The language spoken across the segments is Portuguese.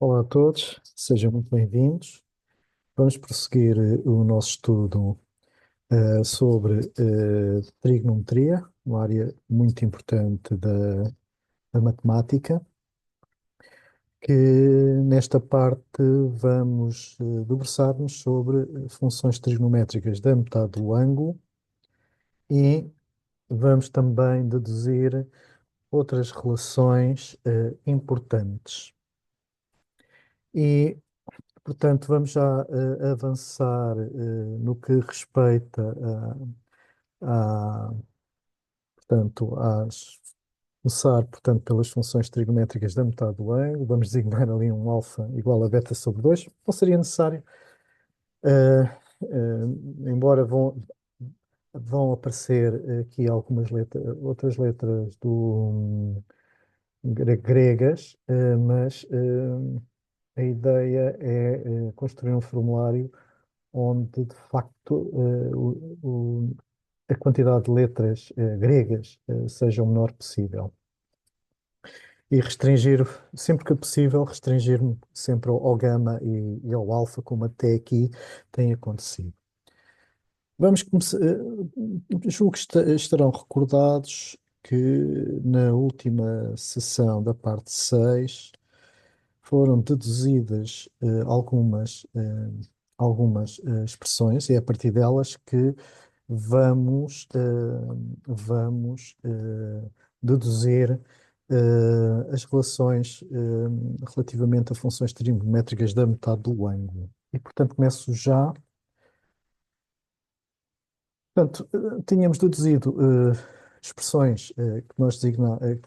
Olá a todos, sejam muito bem-vindos. Vamos prosseguir o nosso estudo sobre trigonometria, uma área muito importante da matemática, que nesta parte vamos debruçar-nos sobre funções trigonométricas da metade do ângulo e vamos também deduzir outras relações importantes. E portanto, vamos já avançar no que respeita portanto, começar, portanto, pelas funções trigonométricas da metade do ângulo. Vamos designar ali um alfa igual a beta sobre 2. Não seria necessário, eh, embora vão aparecer aqui algumas outras letras gregas, mas a ideia é construir um formulário onde de facto a quantidade de letras gregas seja o menor possível. E restringir, sempre que possível, restringir-me sempre ao gama e ao alfa, como até aqui tem acontecido. Vamos começar. Julgo que estarão recordados que na última sessão da parte 6 foram deduzidas algumas expressões, e é a partir delas que vamos deduzir as relações relativamente a funções trigonométricas da metade do ângulo. E, portanto, começo já. Portanto, tínhamos deduzido expressões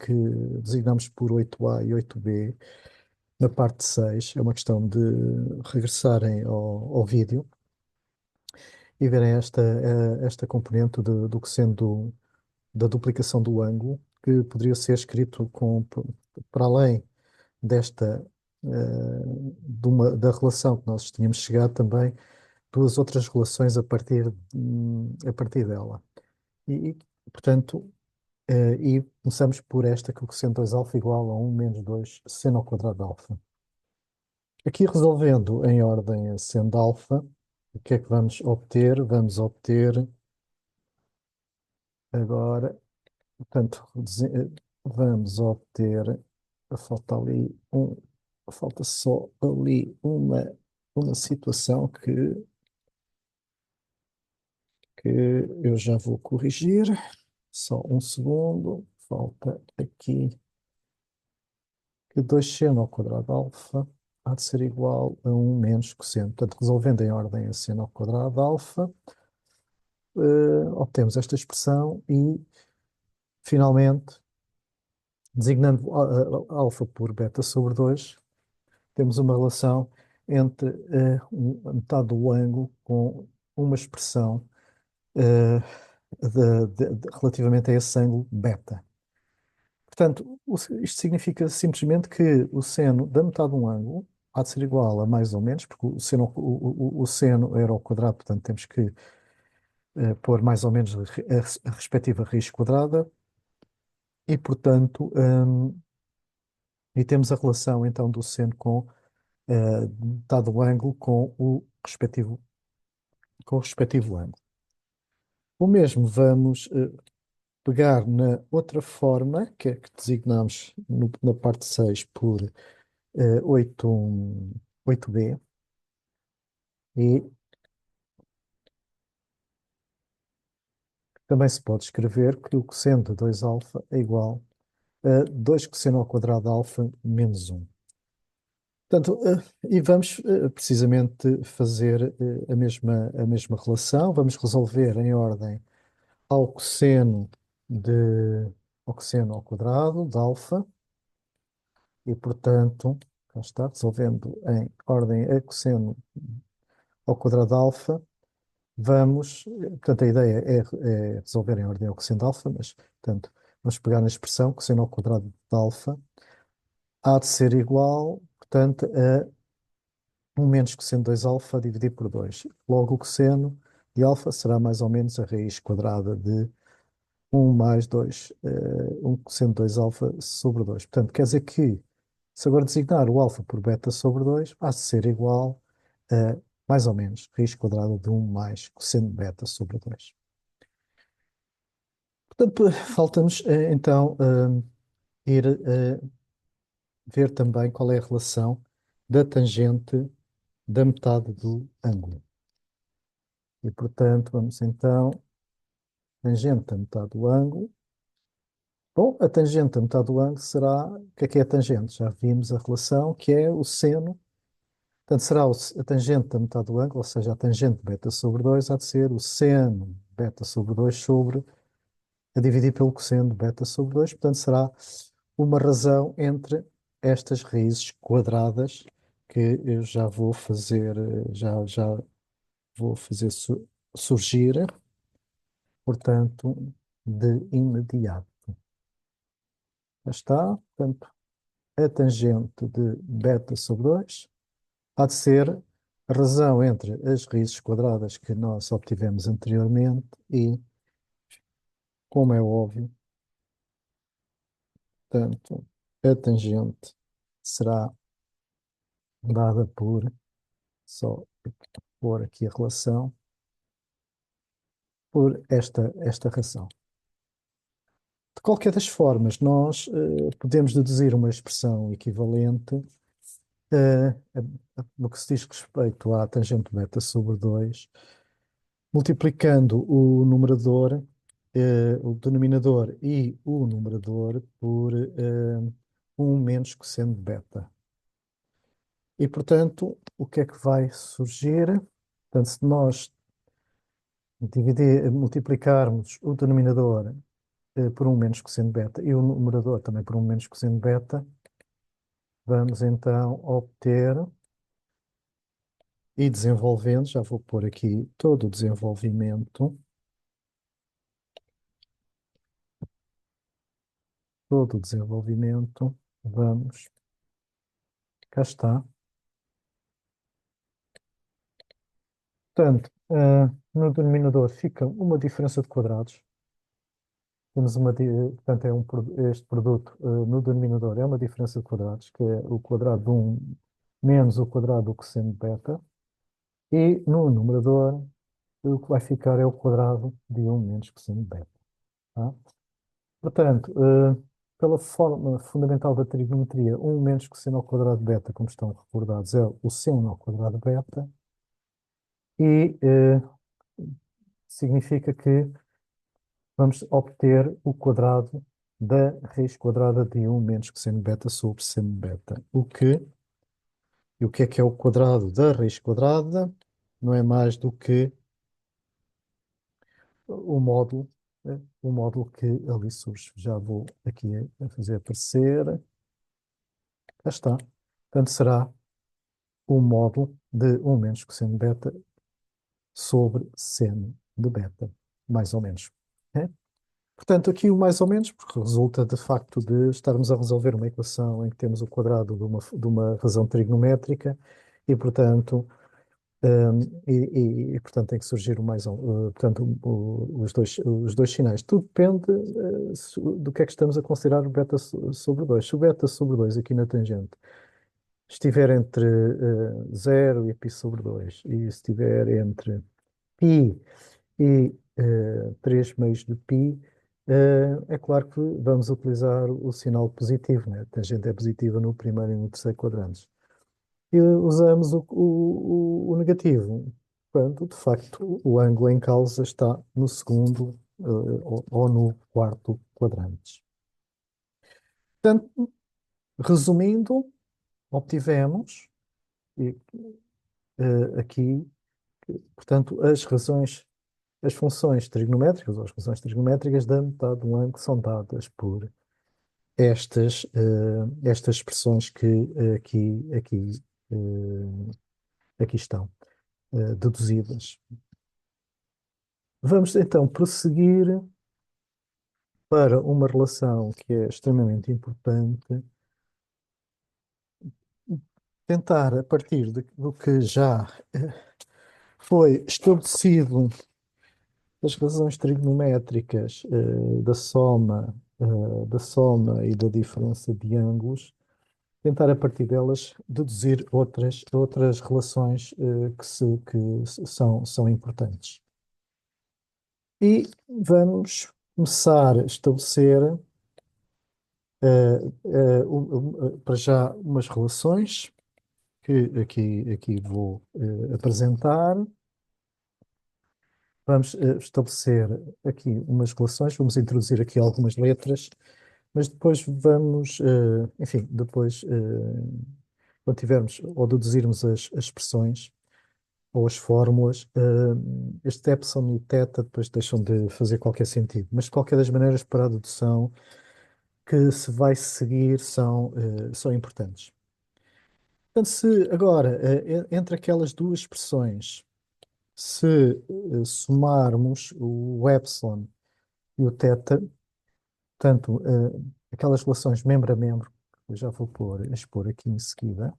que designamos por 8a e 8b na parte 6. É uma questão de regressarem ao vídeo e verem esta componente do que sendo da duplicação do ângulo, que poderia ser escrito para além desta, da relação que nós tínhamos chegado também, duas outras relações a partir dela. E, portanto, e começamos por esta, que o cosseno 2 alfa igual a 1 menos 2 seno ao quadrado de alfa. Aqui resolvendo em ordem a seno de alfa, o que é que vamos obter? Vamos obter agora. Portanto, vamos obter, falta ali falta só ali uma situação que eu já vou corrigir. Só um segundo. Falta aqui que 2 seno ao quadrado alfa há de ser igual a 1 menos cosseno. Portanto, resolvendo em ordem a seno ao quadrado alfa, obtemos esta expressão e, finalmente, designando alfa por beta sobre 2, temos uma relação entre a metade do ângulo com uma expressão eh, relativamente a esse ângulo beta. Portanto, isto significa simplesmente que o seno da metade de um ângulo há de ser igual a mais ou menos, porque o seno era ao quadrado, portanto temos que pôr mais ou menos a respectiva raiz quadrada, e portanto, e temos a relação então do seno com dado o ângulo com o respectivo ângulo. O mesmo vamos pegar na outra forma, que é que designamos na parte 6 por 8b, e também se pode escrever que o cosseno de 2 alfa é igual a 2 cosseno ao quadrado de alfa menos 1. Portanto, e vamos precisamente fazer a mesma relação. Vamos resolver em ordem ao cosseno de, ao cosseno ao quadrado de alfa e, portanto, cá está, resolvendo em ordem a cosseno ao quadrado de alfa, portanto, a ideia é resolver em ordem ao cosseno de alfa, mas, portanto, vamos pegar na expressão cosseno ao quadrado de alfa há de ser igual, portanto, a 1 menos cosseno de 2 alfa dividido por 2. Logo, o cosseno de alfa será mais ou menos a raiz quadrada de 1 mais 2, 1 cosseno de 2 alfa sobre 2. Portanto, quer dizer que Se agora designar o alfa por beta sobre 2, passa a ser igual a, mais ou menos, raiz quadrada de 1 mais cosseno de beta sobre 2. Portanto, falta-nos então ir ver também qual é a relação da tangente da metade do ângulo. E, portanto, vamos então, tangente da metade do ângulo. Bom, a tangente da metade do ângulo será, o que é a tangente? Já vimos a relação, que é o seno. Portanto, será a tangente da metade do ângulo, ou seja, a tangente de beta sobre 2 há de ser o seno de beta sobre 2 sobre, a dividir pelo cosseno de beta sobre 2. Portanto, será uma razão entre estas raízes quadradas que eu já vou fazer, já vou fazer surgir, portanto, de imediato. Já está, portanto, a tangente de beta sobre 2 há de ser a razão entre as raízes quadradas que nós obtivemos anteriormente e, como é óbvio, portanto, a tangente será dada por, só pôr aqui a relação, por esta razão. De qualquer das formas, nós podemos deduzir uma expressão equivalente no que se diz respeito à tangente beta sobre 2, multiplicando o denominador e o numerador por 1 menos cosseno de beta. E, portanto, o que é que vai surgir? Portanto, se nós multiplicarmos o denominador por 1 menos cosseno de beta e o numerador também por 1 menos cosseno de beta, vamos então obter, e desenvolvendo, já vou pôr aqui todo o desenvolvimento, vamos, cá está. Portanto, no denominador fica uma diferença de quadrados. Temos portanto, este produto no denominador é uma diferença de quadrados, que é o quadrado de 1 menos o quadrado do cosseno de beta. E no numerador, o que vai ficar é o quadrado de 1 menos cosseno de beta. Tá? Portanto, pela forma fundamental da trigonometria, 1 menos cosseno ao quadrado de beta, como estão recordados, é o seno ao quadrado de beta. E significa que vamos obter o quadrado da raiz quadrada de 1 menos cosseno beta sobre seno beta. E o que é o quadrado da raiz quadrada? Não é mais do que o módulo, o módulo que ali surge. Já vou aqui a fazer aparecer. Já está. Portanto, será o módulo de 1 menos cosseno beta sobre seno de beta, mais ou menos. É? Portanto, aqui o mais ou menos, porque resulta de facto de estarmos a resolver uma equação em que temos o quadrado de uma razão trigonométrica e, portanto, portanto tem que surgir o mais, portanto, os dois sinais. Tudo depende do que é que estamos a considerar o beta sobre 2. Se o beta sobre 2 aqui na tangente estiver entre 0 e π sobre 2 e se estiver entre π e 3 meios de π, é claro que vamos utilizar o sinal positivo, né? A tangente é positiva no primeiro e no terceiro quadrantes. E usamos o negativo, quando de facto o ângulo em causa está no segundo ou no quarto quadrante. Portanto, resumindo, obtivemos e, aqui, portanto, as funções trigonométricas, ou as funções trigonométricas da metade do ângulo são dadas por estas expressões que aqui estão deduzidas. Vamos então prosseguir para uma relação que é extremamente importante, tentar, a partir do que já foi estabelecido das razões trigonométricas da soma e da diferença de ângulos, tentar a partir delas deduzir outras relações que são importantes. E vamos começar a estabelecer para já umas relações que aqui vou apresentar. Vamos estabelecer aqui umas relações, vamos introduzir aqui algumas letras, mas depois vamos, enfim, depois, quando tivermos ou deduzirmos as expressões ou as fórmulas, este epsilon e θ depois deixam de fazer qualquer sentido. Mas de qualquer das maneiras, para a dedução que se vai seguir são importantes. Portanto, se agora, entre aquelas duas expressões, se somarmos o epsilon e o θ, tanto aquelas relações membro a membro, que eu já vou expor aqui em seguida,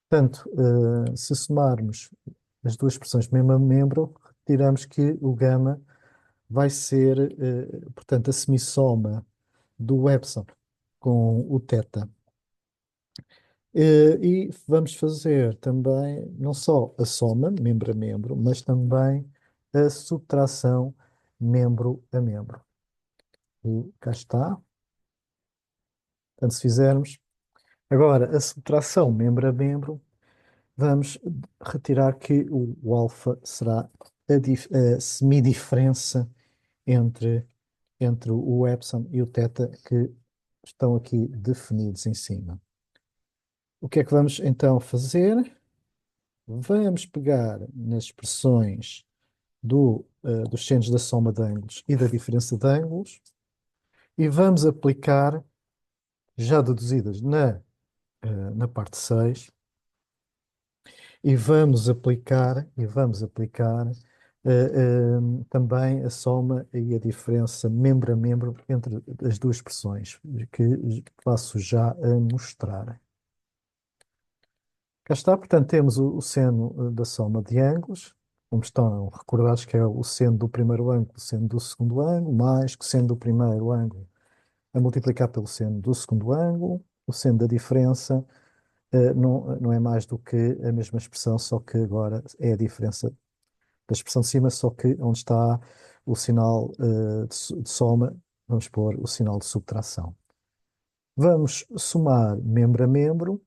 portanto, se somarmos as duas expressões membro a membro, retiramos que o gama vai ser, portanto, a semissoma do epsilon com o θ. E vamos fazer também não só a soma, membro a membro, mas também a subtração membro a membro. E cá está. Portanto, se fizermos agora a subtração membro a membro, vamos retirar que o alfa será a semidiferença entre, entre o epsilon e o θ que estão aqui definidos em cima. O que é que vamos então fazer? Vamos pegar nas expressões dos senos da soma de ângulos e da diferença de ângulos e vamos aplicar, já deduzidas na parte 6, e vamos aplicar também a soma e a diferença membro a membro entre as duas expressões, que passo já a mostrar. Cá está, portanto, temos o seno da soma de ângulos, como estão recordados que é o seno do primeiro ângulo, o seno do segundo ângulo, mais que o seno do primeiro ângulo a multiplicar pelo seno do segundo ângulo, o seno da diferença não é mais do que a mesma expressão, só que agora é a diferença da expressão de cima, só que onde está o sinal de soma, vamos pôr o sinal de subtração. Vamos somar membro a membro,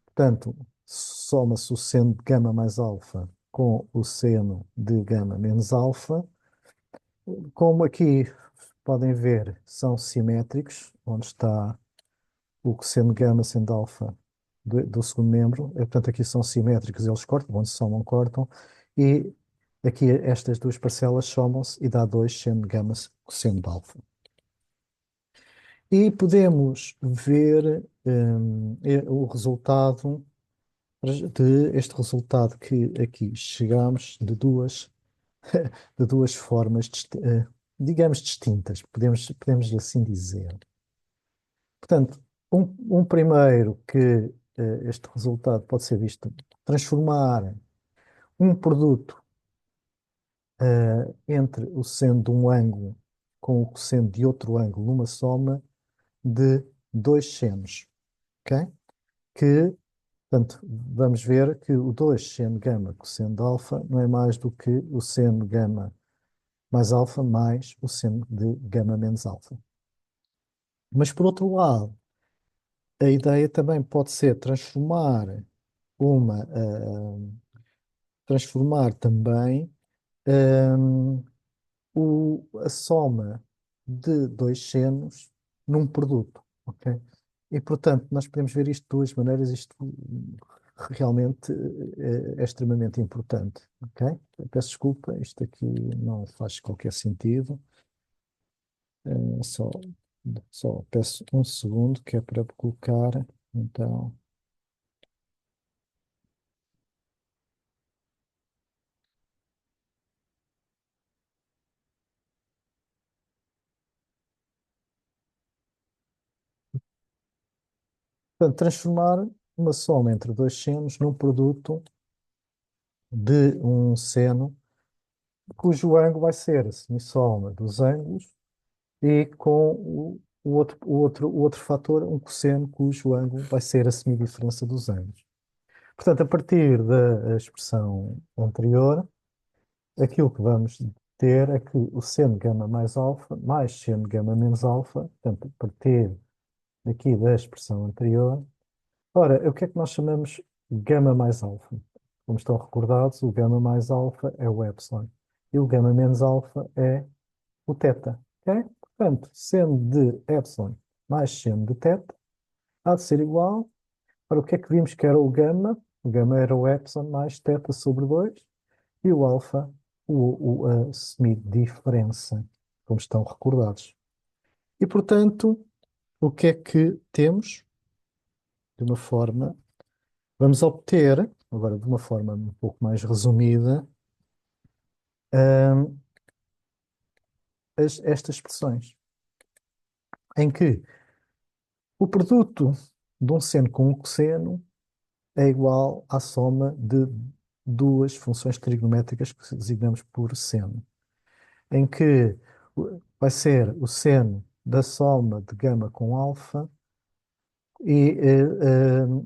portanto, soma-se o seno de gama mais alfa com o seno de gama menos alfa. Como aqui podem ver, são simétricos, onde está o seno de gama, seno de alfa do segundo membro. Portanto, aqui são simétricos, eles cortam, onde se somam, cortam. E aqui estas duas parcelas somam-se e dá 2 seno de gama, seno de alfa. E podemos ver o resultado de este resultado que aqui chegamos de duas formas, digamos, distintas, podemos assim dizer. Portanto, um primeiro que este resultado pode ser visto transformar um produto entre o seno de um ângulo com o seno de outro ângulo numa soma de dois senos, ok? Que, portanto, vamos ver que o 2 seno gama cosseno de alfa não é mais do que o seno gama mais alfa mais o seno de gama menos alfa. Mas, por outro lado, a ideia também pode ser uma, transformar também hum, a soma de dois senos num produto, ok? E, portanto, nós podemos ver isto de duas maneiras, isto realmente é extremamente importante, ok? Eu peço desculpa, isto aqui não faz qualquer sentido, só, só peço um segundo que é para colocar, então... Portanto, transformar uma soma entre dois senos num produto de um seno cujo ângulo vai ser a semissoma dos ângulos e com o outro fator, um cosseno cujo ângulo vai ser a semidiferença dos ângulos. Portanto, a partir da expressão anterior, aquilo que vamos ter é que o seno gama mais alfa mais seno gama menos alfa, portanto, a partir daqui da expressão anterior. Ora, o que é que nós chamamos gama mais alfa? Como estão recordados, o gama mais alfa é o epsilon e o gama menos alfa é o θ. Ok? Portanto, seno de epsilon mais seno de θ há de ser igual. Ora, o que é que vimos que era o gama? O gama era o epsilon mais θ sobre 2 e o alfa, a semidiferença, como estão recordados. E, portanto, o que é que temos? De uma forma, vamos obter, agora de uma forma um pouco mais resumida, hum, estas expressões, em que o produto de um seno com um cosseno é igual à soma de duas funções trigonométricas que designamos por seno, em que vai ser o seno da soma de gama com alfa e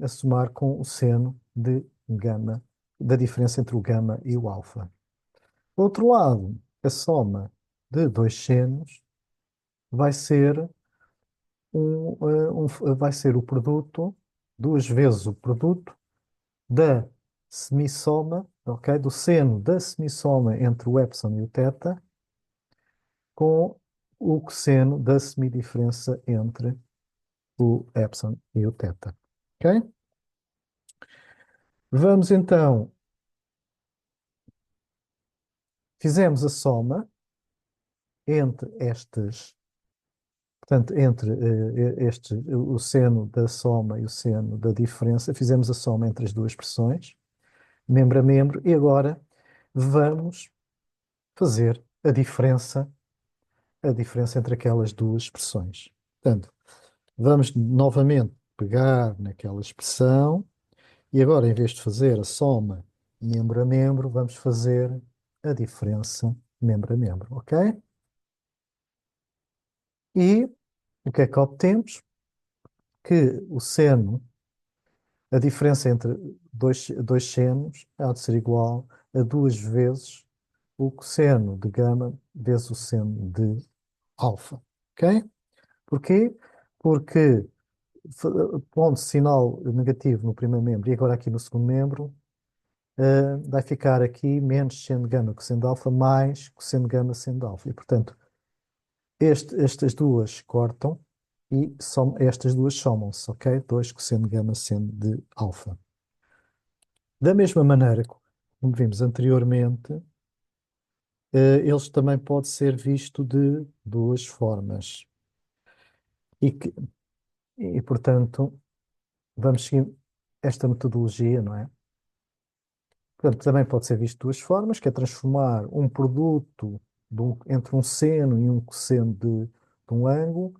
a somar com o seno de gama, da diferença entre o gama e o alfa. Do outro lado, a soma de dois senos vai ser vai ser o produto, duas vezes o produto da semissoma, ok? Do seno da semissoma entre o epsilon e o θ, com o cosseno da semidiferença entre o epsilon e o θ. Ok? Vamos então, fizemos a soma entre estes, portanto, entre o seno da soma e o seno da diferença, fizemos a soma entre as duas expressões, membro a membro, e agora vamos fazer a diferença entre aquelas duas expressões. Portanto, vamos novamente pegar naquela expressão e agora, em vez de fazer a soma membro a membro, vamos fazer a diferença membro a membro, ok? E o que é que obtemos? Que o seno, a diferença entre dois senos, há de ser igual a duas vezes o cosseno de gama vezes o seno de alfa, ok? Porquê? Porque pondo sinal negativo no primeiro membro e agora aqui no segundo membro, vai ficar aqui menos seno gama cosseno alfa mais cosseno gama seno alfa. E, portanto, estas duas cortam e estas duas somam-se, ok? 2 cosseno gama seno de alfa. Da mesma maneira, como vimos anteriormente, eles também pode ser visto de duas formas. E, que, portanto, vamos seguir esta metodologia, não é? Portanto, também pode ser visto de duas formas, que é transformar um produto entre um seno e um cosseno de um ângulo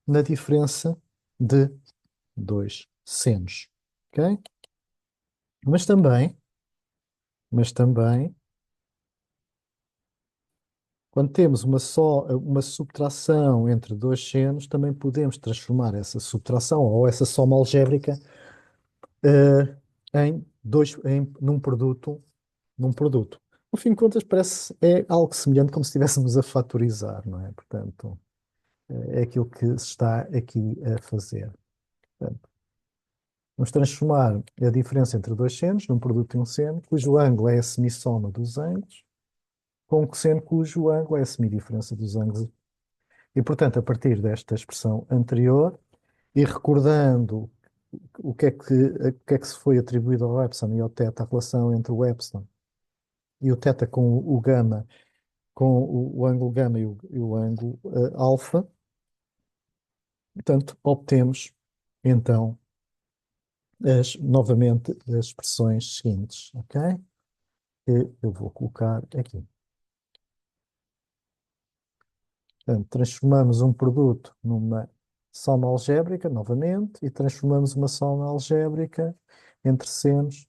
na diferença de dois senos. Ok? Mas também, mas também, quando temos uma subtração entre dois senos, também podemos transformar essa subtração ou essa soma algébrica eh, num produto. No fim de contas, parece algo semelhante como se estivéssemos a fatorizar, não é? Portanto, é aquilo que se está aqui a fazer. Portanto, vamos transformar a diferença entre dois senos num produto de um seno, cujo ângulo é a semissoma dos ângulos, com um cosseno cujo ângulo é a semidiferença dos ângulos. E, portanto, a partir desta expressão anterior, e recordando o que é que se foi atribuído ao epsilon e ao θ, a relação entre o epsilon e o θ com o gama, com o ângulo gama e o ângulo alfa, portanto, obtemos então novamente as expressões seguintes, ok? Que eu vou colocar aqui. Portanto, transformamos um produto numa soma algébrica, novamente, e transformamos uma soma algébrica entre senos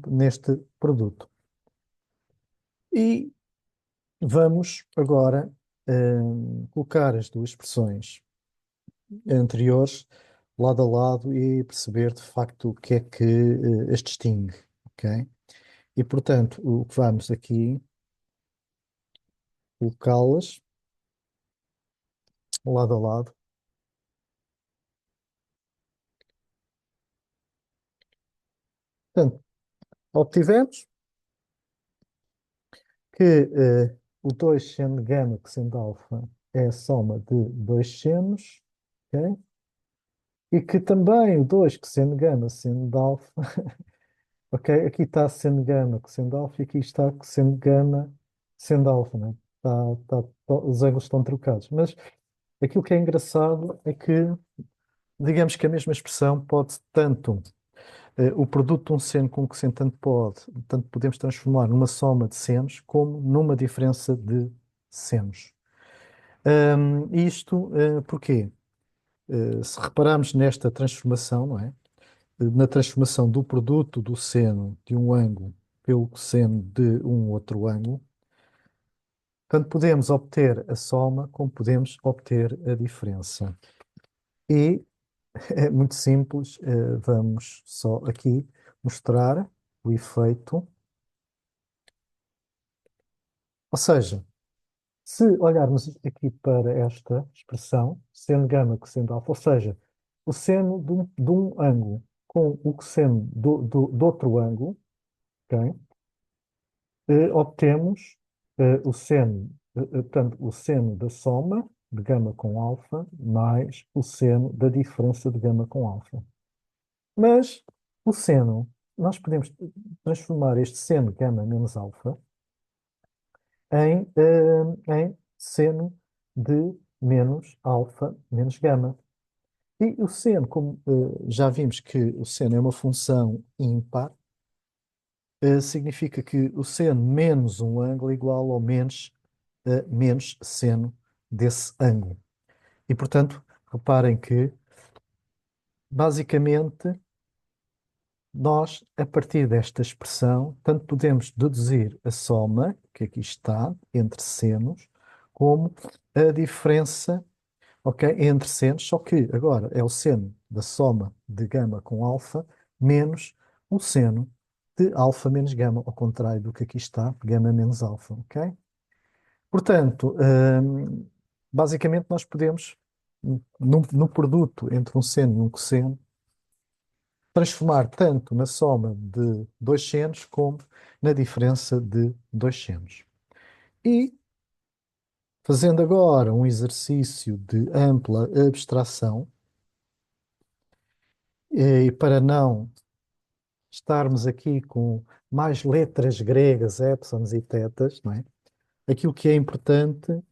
neste produto. E vamos agora colocar as duas expressões anteriores lado a lado e perceber de facto o que é que as distingue, ok? E portanto, o que vamos aqui colocá-las lado a lado. Portanto, obtivemos que o 2 seno gama cosseno alfa é a soma de dois senos, ok? E que também o 2 cosseno gama seno de alfa, ok? Aqui está seno gama cosseno de alfa e aqui está cosseno gama seno de alfa, né? Os ângulos estão trocados. Mas aquilo que é engraçado é que, digamos que a mesma expressão pode tanto, o produto de um seno com um cosseno tanto podemos transformar numa soma de senos como numa diferença de senos. Isto, porquê? Se repararmos nesta transformação, não é? Na transformação do produto do seno de um ângulo pelo cosseno de um outro ângulo, tanto podemos obter a soma como podemos obter a diferença. E é muito simples, vamos só aqui mostrar o efeito. Ou seja, se olharmos aqui para esta expressão, seno gama cosseno alfa, ou seja, o seno de um ângulo com o cosseno do outro ângulo, ok? Obtemos o seno, portanto, o seno da soma de gama com alfa mais o seno da diferença de gama com alfa. Mas o seno, nós podemos transformar este seno gama menos alfa em seno de menos alfa menos gama. E o seno, como já vimos que o seno é uma função ímpar, significa que o seno menos um ângulo é igual ao menos seno desse ângulo. E, portanto, reparem que, basicamente, nós, a partir desta expressão, tanto podemos deduzir a soma, que aqui está, entre senos, como a diferença, ok, entre senos, só que agora é o seno da soma de gama com alfa menos o seno de alfa menos gama, ao contrário do que aqui está, gama menos alfa, ok? Portanto, basicamente nós podemos, no produto entre um seno e um cosseno, transformar tanto na soma de dois senos como na diferença de dois senos. E, fazendo agora um exercício de ampla abstração, e para não estarmos aqui com mais letras gregas, épsilons e tetas, não é? Aquilo que é importante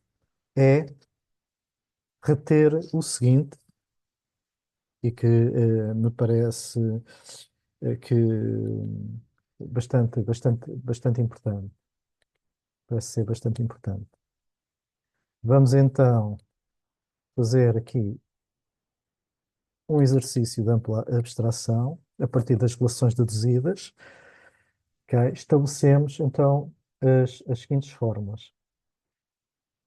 é reter o seguinte, e que me parece que bastante importante. Parece ser bastante importante. Vamos então fazer aqui um exercício de ampla abstração a partir das relações deduzidas. Ok? Estabelecemos então as seguintes fórmulas.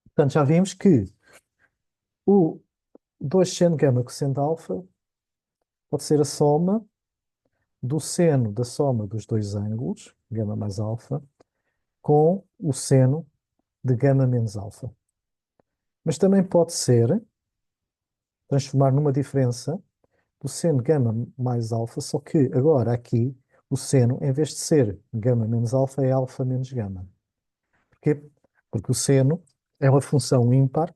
Portanto, já vimos que o 2 seno gama cosseno de alfa pode ser a soma do seno da soma dos dois ângulos, gama mais alfa, com o seno de gama menos alfa. Mas também pode ser transformar numa diferença do seno gama mais alfa, só que agora aqui o seno, em vez de ser gama menos alfa, é alfa menos gama. Porquê? Porque o seno é uma função ímpar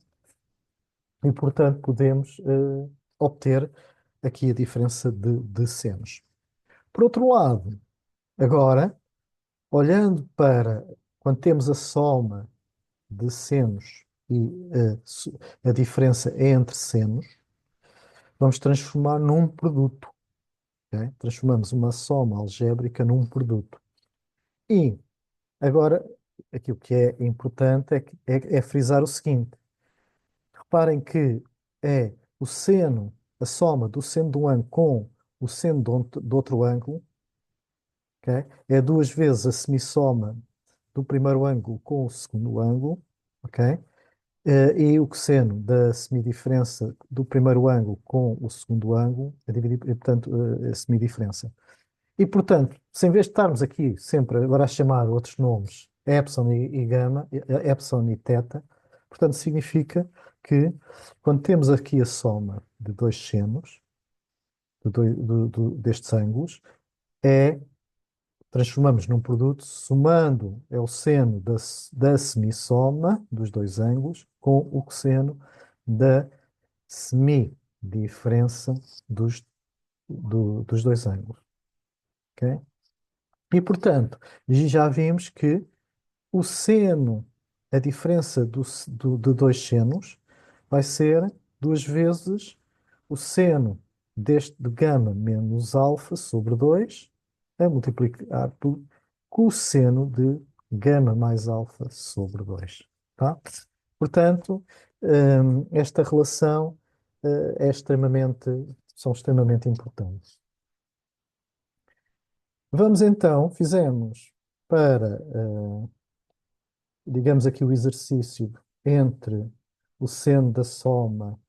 e, portanto, podemos obter aqui a diferença de senos. Por outro lado, agora, olhando para quando temos a soma de senos e a diferença entre senos, vamos transformar num produto. Ok? Transformamos uma soma algébrica num produto. E agora, aquilo que é importante é frisar o seguinte: reparem que é o seno, a soma do seno de um ângulo com o seno de outro ângulo, ok? É duas vezes a semissoma do primeiro ângulo com o segundo ângulo, ok? E o cosseno da semidiferença do primeiro ângulo com o segundo ângulo, a dividir, portanto, a semidiferença. E, portanto, se em vez de estarmos aqui sempre agora a chamar outros nomes, epsilon e gama, epsilon e teta, portanto, significa que quando temos aqui a soma de dois senos, destes ângulos, é, transformamos num produto somando é o seno da semissoma dos dois ângulos com o cosseno da semidiferença dos dois ângulos. Ok? E, portanto, já vimos que o seno, a diferença de dois senos, vai ser duas vezes o seno de gama menos alfa sobre 2 a multiplicar por cosseno de gama mais alfa sobre 2. Tá? Portanto, esta relação são extremamente importantes. Vamos então, fizemos para digamos aqui o exercício entre o seno da soma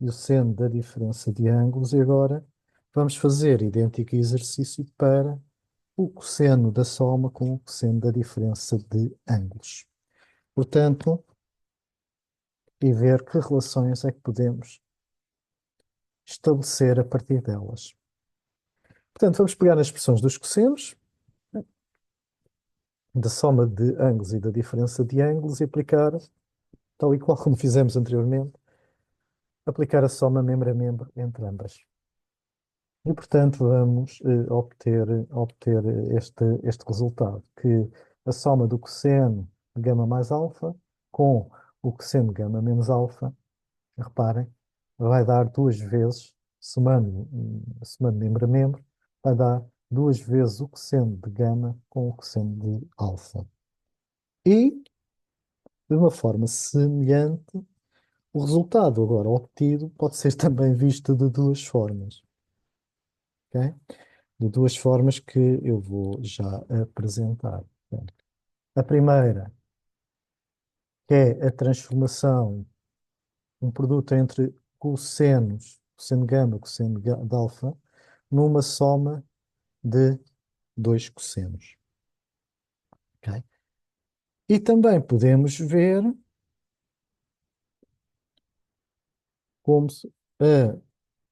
e o seno da diferença de ângulos, e agora vamos fazer idêntico exercício para o cosseno da soma com o cosseno da diferença de ângulos. Portanto, e ver que relações é que podemos estabelecer a partir delas. Portanto, vamos pegar nas expressões dos cossenos, da soma de ângulos e da diferença de ângulos, e aplicar, tal e qual como fizemos anteriormente, aplicar a soma membro a membro entre ambas. E, portanto, vamos obter este resultado, que a soma do cosseno de gama mais alfa com o cosseno de gama menos alfa, reparem, vai dar duas vezes, somando membro a membro, vai dar duas vezes o cosseno de gama com o cosseno de alfa. E, de uma forma semelhante, o resultado agora obtido pode ser também visto de duas formas. Ok? De duas formas que eu vou já apresentar. Portanto, a primeira, que é a transformação, um produto entre cossenos, cosseno de gama, cosseno de alfa, numa soma de dois cossenos. Ok? E também podemos ver como se,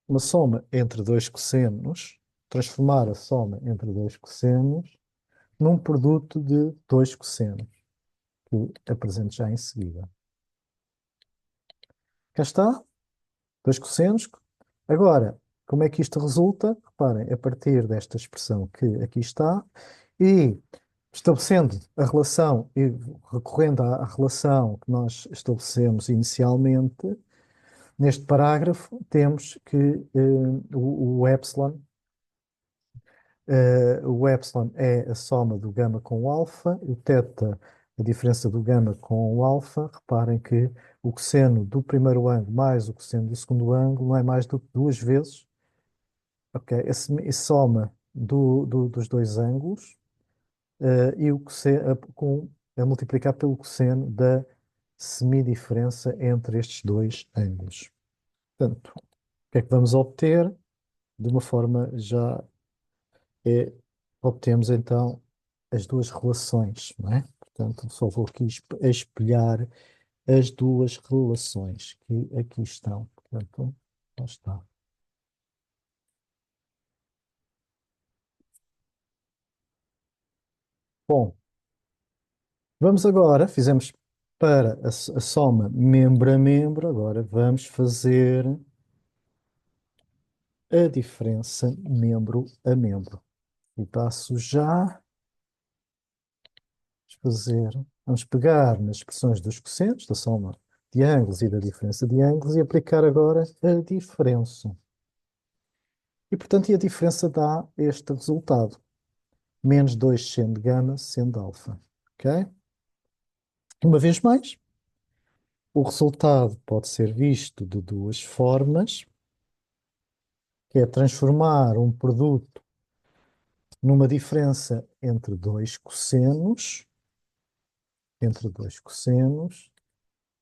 uma soma entre dois cossenos, transformar a soma entre dois cossenos num produto de dois cossenos, que apresento já em seguida. Cá está, dois cossenos. Agora, como é que isto resulta? Reparem, a partir desta expressão que aqui está, e estabelecendo a relação e recorrendo à relação que nós estabelecemos inicialmente, neste parágrafo, temos que o epsilon é a soma do gama com o alfa, e o teta, a diferença do gama com o alfa. Reparem que o cosseno do primeiro ângulo mais o cosseno do segundo ângulo não é mais do que duas vezes, ok? A soma dos dois ângulos e o cosseno, a multiplicar pelo cosseno da semidiferença entre estes dois ângulos. Portanto, o que é que vamos obter? De uma forma já obtemos então as duas relações, não é? Portanto, só vou aqui espelhar as duas relações que aqui estão. Portanto, lá está. Bom, vamos agora, fizemos para a soma membro a membro, agora vamos fazer a diferença membro a membro. E passo já fazer. Vamos pegar nas expressões dos cossenos, da soma de ângulos e da diferença de ângulos, e aplicar agora a diferença. E, portanto, a diferença dá este resultado. Menos 2 seno de gama, seno de alfa. Ok? Uma vez mais, o resultado pode ser visto de duas formas, que é transformar um produto numa diferença entre dois cossenos,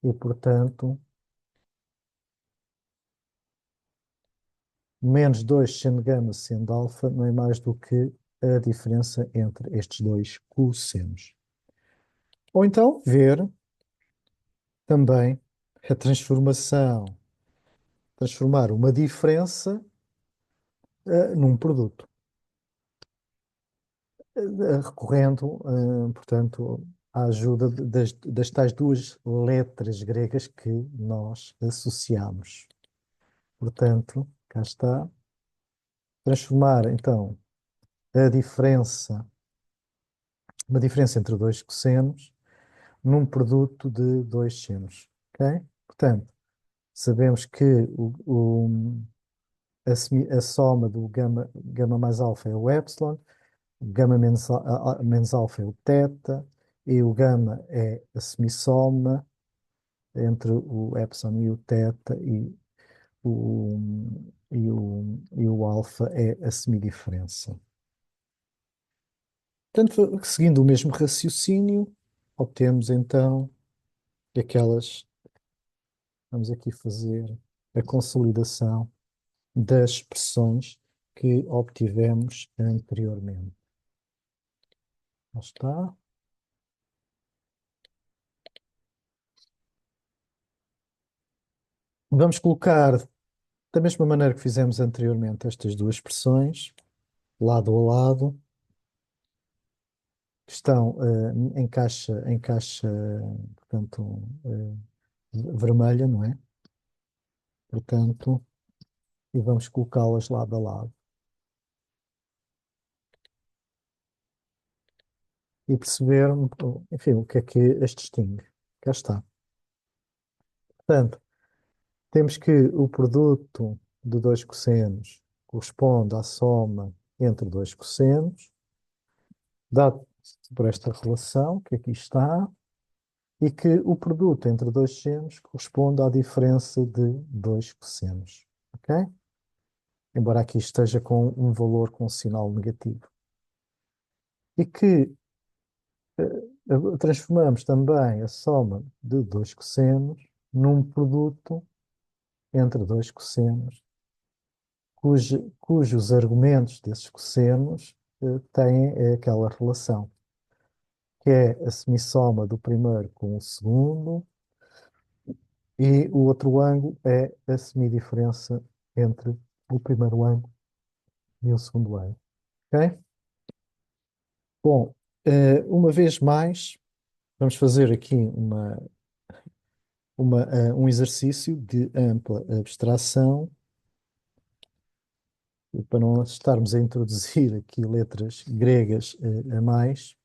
E, portanto, menos 2 sendo gama sendo alfa não é mais do que a diferença entre estes dois cossenos. Ou então, ver também a transformação, transformar uma diferença num produto, recorrendo, portanto, à ajuda das tais duas letras gregas que nós associamos. Portanto, cá está. Transformar, então, a diferença, uma diferença entre dois cossenos num produto de dois senos. Ok? Portanto, sabemos que a soma do gama mais alfa é o epsilon, o gama menos alfa é o θ, e o gama é a semissoma entre o epsilon e o θ, o, e o alfa é a semidiferença. Portanto, seguindo o mesmo raciocínio, obtemos então aquelas. Vamos aqui fazer a consolidação das expressões que obtivemos anteriormente. Lá está. Vamos colocar, da mesma maneira que fizemos anteriormente, estas duas expressões, lado a lado, que estão em caixa, portanto, vermelha, não é? Portanto, e vamos colocá-las lado a lado. E perceber, enfim, o que é que as distingue. Cá está. Portanto, temos que o produto de dois cossenos corresponde à soma entre dois cossenos, dado por esta relação que aqui está, e que o produto entre dois senos corresponde à diferença de dois cossenos. Ok? Embora aqui esteja com um valor com sinal negativo. E que transformamos também a soma de dois cossenos num produto entre dois cossenos, cujos argumentos desses cossenos têm aquela relação, que é a semissoma do primeiro com o segundo, e o outro ângulo é a semidiferença entre o primeiro ângulo e o segundo ângulo. Ok? Bom, uma vez mais, vamos fazer aqui um exercício de ampla abstração, e para não estarmos a introduzir aqui letras gregas a mais.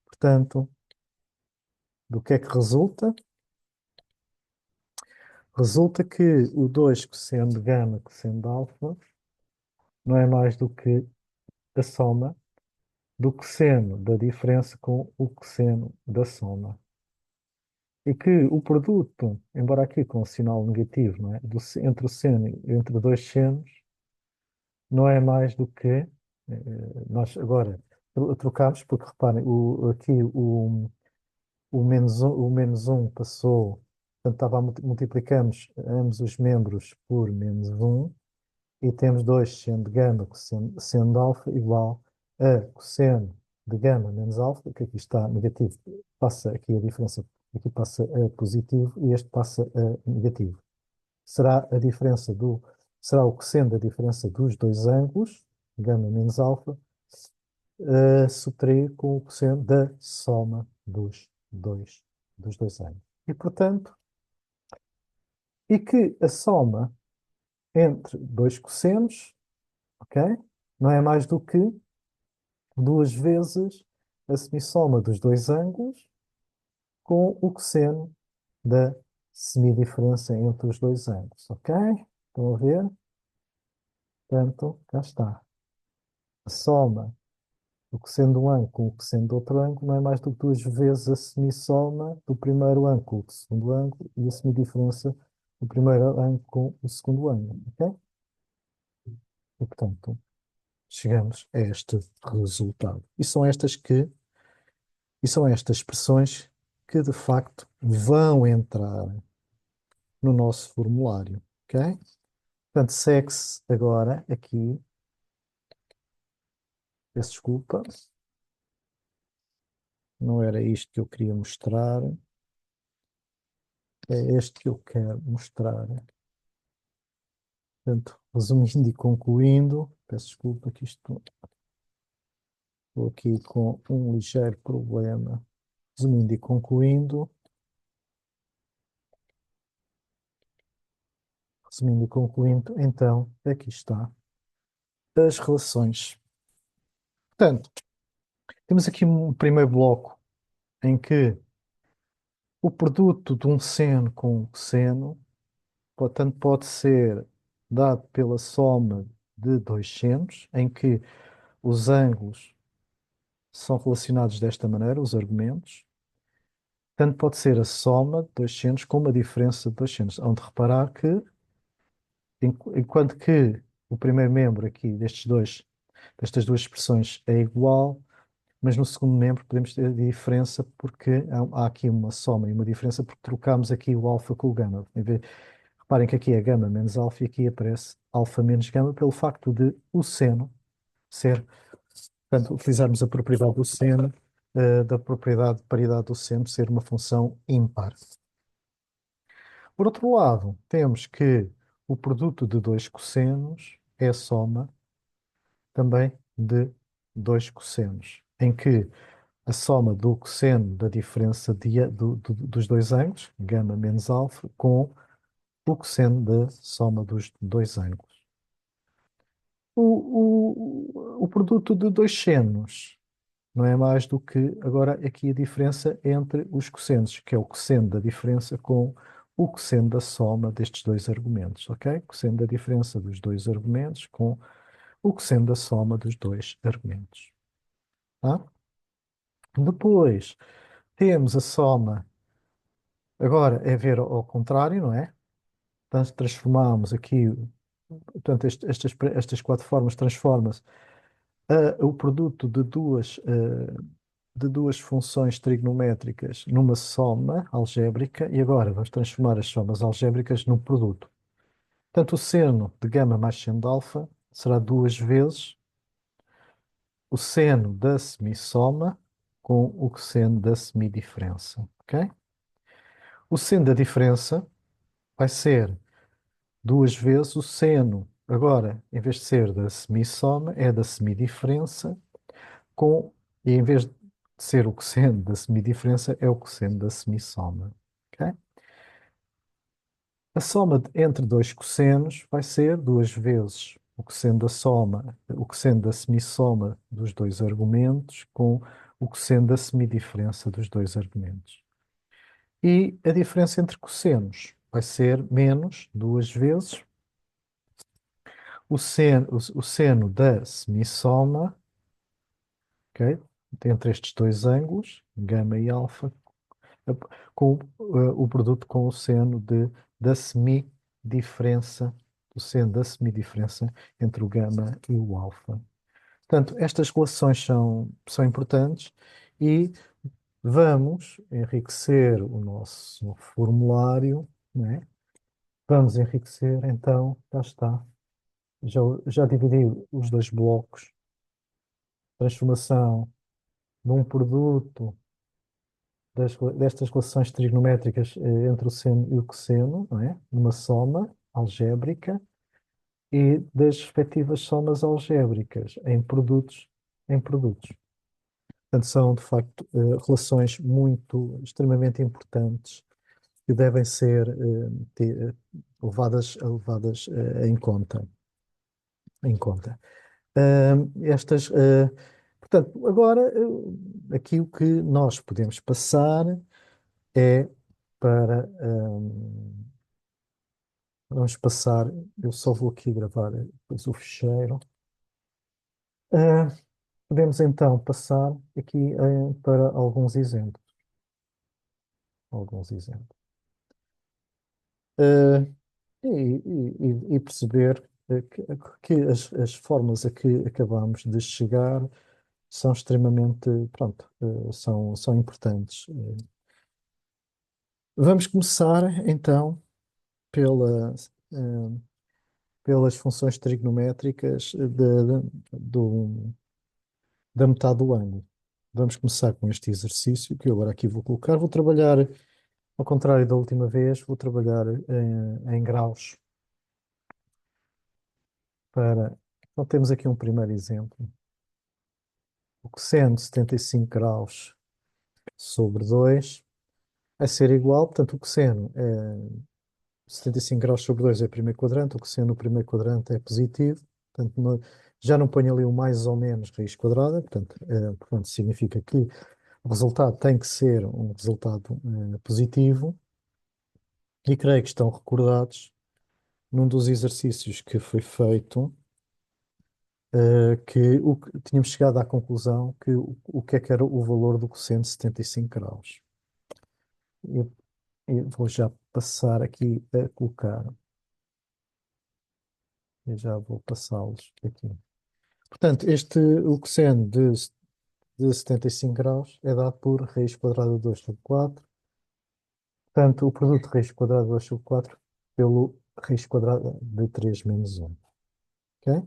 Portanto, do que é que resulta? Resulta que o 2 cosseno de gama cosseno de alfa não é mais do que a soma do cosseno da diferença com o cosseno da soma. E que o produto, embora aqui com o sinal negativo, não é? Entre o seno e entre dois senos, não é mais do que nós agora trocamos, porque reparem, aqui o menos um passou, portanto, multiplicamos ambos os membros por menos um, e temos 2 seno de gama seno de alfa igual a cosseno de gama menos alfa, que aqui está negativo, passa aqui a diferença, aqui passa a positivo e este passa a negativo. Será o cosseno da diferença dos dois ângulos, gama menos alfa, subtraído com o cosseno da soma dos dois ângulos. E, portanto, e que a soma entre dois cossenos, ok? Não é mais do que duas vezes a semissoma dos dois ângulos com o cosseno da semidiferença entre os dois ângulos, ok? Estão a ver? Portanto, cá está. A soma do cosseno de um ângulo com o cosseno do outro ângulo não é mais do que duas vezes a semissoma do primeiro ângulo com o segundo ângulo e a semidiferença do primeiro ângulo com o segundo ângulo, ok? E, portanto, chegamos a este resultado. E são estas expressões que de facto vão entrar no nosso formulário, ok? Portanto, segue-se agora aqui, peço desculpa, não era isto que eu queria mostrar, é este que eu quero mostrar. Portanto, resumindo e concluindo, peço desculpa que isto, estou aqui com um ligeiro problema. Resumindo e concluindo, então, aqui está as relações. Portanto, temos aqui um primeiro bloco em que o produto de um seno com um cosseno, portanto, pode ser dado pela soma de dois senos, em que os ângulos são relacionados desta maneira, os argumentos. Tanto pode ser a soma de dois senos como a diferença de dois senos. Hão de reparar que, enquanto que o primeiro membro aqui destas duas expressões é igual, mas no segundo membro podemos ter a diferença porque há aqui uma soma e uma diferença porque trocamos aqui o alfa com o gama. Reparem que aqui é gama menos alfa e aqui aparece alfa menos gama pelo facto de o seno ser, portanto, utilizarmos a propriedade do seno, da propriedade de paridade do seno ser uma função ímpar. Por outro lado, temos que o produto de dois cossenos é a soma também de dois cossenos, em que a soma do cosseno da diferença dos dois ângulos, gama menos alfa, com o cosseno da soma dos dois ângulos. O produto de dois senos não é mais do que, agora, aqui a diferença entre os cossenos, que é o cosseno da diferença com o cosseno da soma destes dois argumentos, ok? Cosseno da diferença dos dois argumentos com o cosseno da soma dos dois argumentos. Tá? Depois, temos a soma, agora é ver ao contrário, não é? Portanto, transformamos aqui, portanto, estas quatro formas transforma-se o produto de duas funções trigonométricas numa soma algébrica e agora vamos transformar as somas algébricas num produto. Portanto, o seno de gama mais seno de alfa será duas vezes o seno da semissoma com o cosseno da semidiferença, ok? O seno da diferença vai ser duas vezes o seno, agora, em vez de ser da semissoma, é da semidiferença com, e em vez de ser o cosseno da semidiferença, é o cosseno da semissoma. Ok? A soma entre dois cossenos vai ser duas vezes o cosseno da soma, o cosseno da semissoma dos dois argumentos com o cosseno da semidiferença dos dois argumentos. E a diferença entre cossenos vai ser menos duas vezes o seno da semissoma, ok? Entre estes dois ângulos, gama e alfa, com o produto com o seno da semidiferença, o seno da semidiferença entre o gama e o alfa. Portanto, estas relações são importantes e vamos enriquecer o nosso formulário, não é? Vamos enriquecer, então, cá está. Já dividi os dois blocos. Transformação de um produto destas relações trigonométricas entre o seno e o cosseno, não é? Numa soma algébrica e das respectivas somas algébricas em produtos. Portanto, são de facto relações extremamente importantes que devem ser levadas em conta. Estas, portanto, agora aqui o que nós podemos passar é para. Vamos passar. Eu só vou aqui gravar depois o ficheiro. Ah, podemos então passar aqui para alguns exemplos. Alguns exemplos. Ah, e perceber que as formas a que acabamos de chegar são extremamente, pronto, são importantes. Vamos começar então pela, eh, pelas funções trigonométricas da metade do ângulo. Vamos começar com este exercício que eu agora aqui vou colocar. Vou trabalhar, ao contrário da última vez, vou trabalhar em graus para. Então temos aqui um primeiro exemplo. O cosseno de 75 graus sobre 2 vai ser igual, portanto, o cosseno é 75 graus sobre 2 é primeiro quadrante, o cosseno no primeiro quadrante é positivo, portanto, já não ponho ali o mais ou menos raiz quadrada, portanto, significa que o resultado tem que ser um resultado positivo, e creio que estão recordados num dos exercícios que foi feito, que tínhamos chegado à conclusão que o que é que era o valor do cosseno de 75 graus. Eu, eu vou já passar aqui a colocar, eu já vou passá-los aqui. Portanto, o cosseno de 75 graus é dado por raiz quadrada de 2 sobre 4. Portanto, o produto de raiz quadrada de 2 sobre 4 pelo raiz quadrada de 3 menos 1. Ok?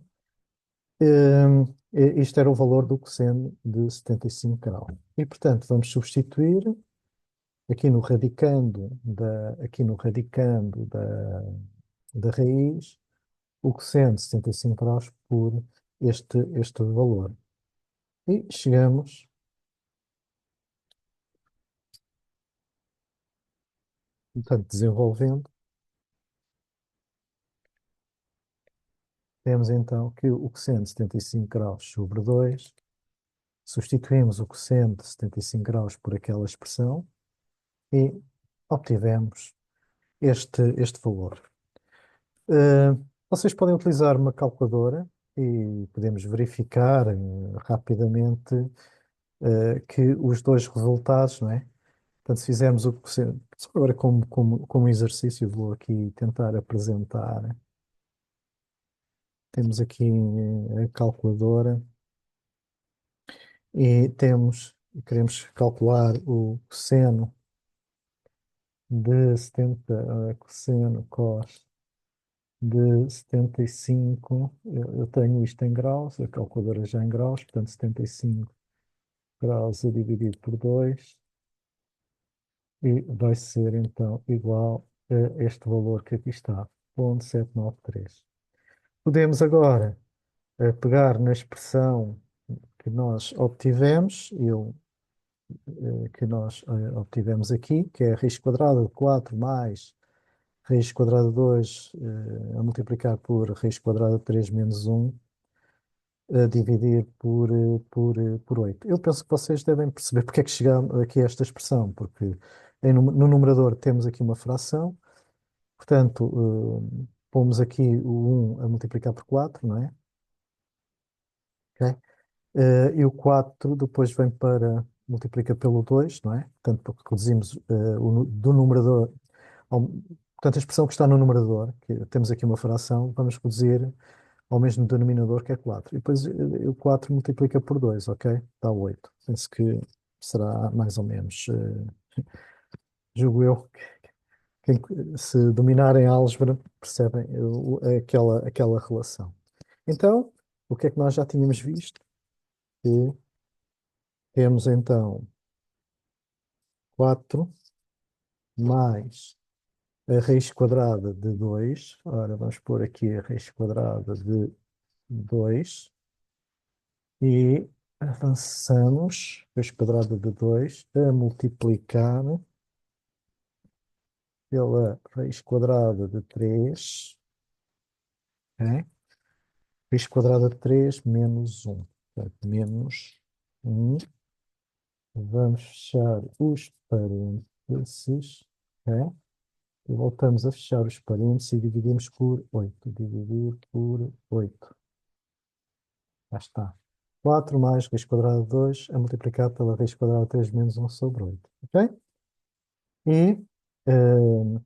Isto era o valor do cosseno de 75 graus. E, portanto, vamos substituir aqui no radicando da raiz o cosseno de 75 graus por este valor. E chegamos, portanto, desenvolvendo, temos então que o cosseno de 75 graus sobre 2, substituímos o cosseno de 75 graus por aquela expressão e obtivemos este valor. Eh, Vocês podem utilizar uma calculadora e podemos verificar rapidamente que os dois resultados, não é? Portanto, se fizermos o cosseno, só agora como exercício, vou aqui tentar apresentar. Temos aqui a calculadora e queremos calcular o cosseno de 70, cosseno cos de 75. Eu tenho isto em graus, a calculadora já em graus, portanto 75 graus a dividir por 2 e vai ser então igual a este valor que aqui está, 0,793. Podemos agora pegar na expressão que nós obtivemos, que nós obtivemos aqui, que é raiz quadrada de 4 mais raiz quadrada de 2 a multiplicar por raiz quadrada de 3 menos 1 a dividir por 8. Eu penso que vocês devem perceber porque é que chegamos aqui a esta expressão, porque no numerador temos aqui uma fração, portanto, pomos aqui o 1 a multiplicar por 4, não é? Ok? E o 4 depois vem para, multiplica pelo 2, não é? Portanto, porque reduzimos do numerador, portanto, a expressão que está no numerador, que temos aqui uma fração, vamos reduzir ao mesmo denominador, que é 4. E depois o 4 multiplica por 2, ok? Dá 8. Penso que será mais ou menos, julgo eu, se dominarem a álgebra, percebem aquela relação. Então, o que é que nós já tínhamos visto? Que temos então 4 mais a raiz quadrada de 2. Ora, vamos pôr aqui a raiz quadrada de 2 e avançamos, raiz quadrada de 2 a multiplicar pela raiz quadrada de 3, ok? Raiz quadrada de 3 menos 1. Portanto, menos 1. Vamos fechar os parênteses, ok? E voltamos a fechar os parênteses e dividimos por 8. Dividir por 8. Já está. 4 mais raiz quadrada de 2 a multiplicar pela raiz quadrada de 3 menos 1 sobre 8. Ok? E, eh,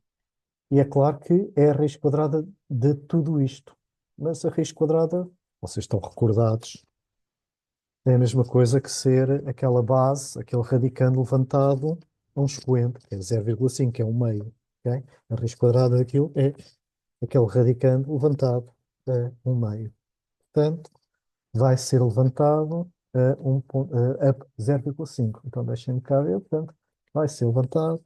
e é claro que é a raiz quadrada de tudo isto. Mas a raiz quadrada, vocês estão recordados, é a mesma coisa que ser aquela base, aquele radicando levantado um expoente, que é 0,5, que é um meio, ok? A raiz quadrada daquilo é aquele radicando levantado a um meio. Portanto, vai ser levantado a 0,5. Então, deixem-me cá ver. Portanto, vai ser levantado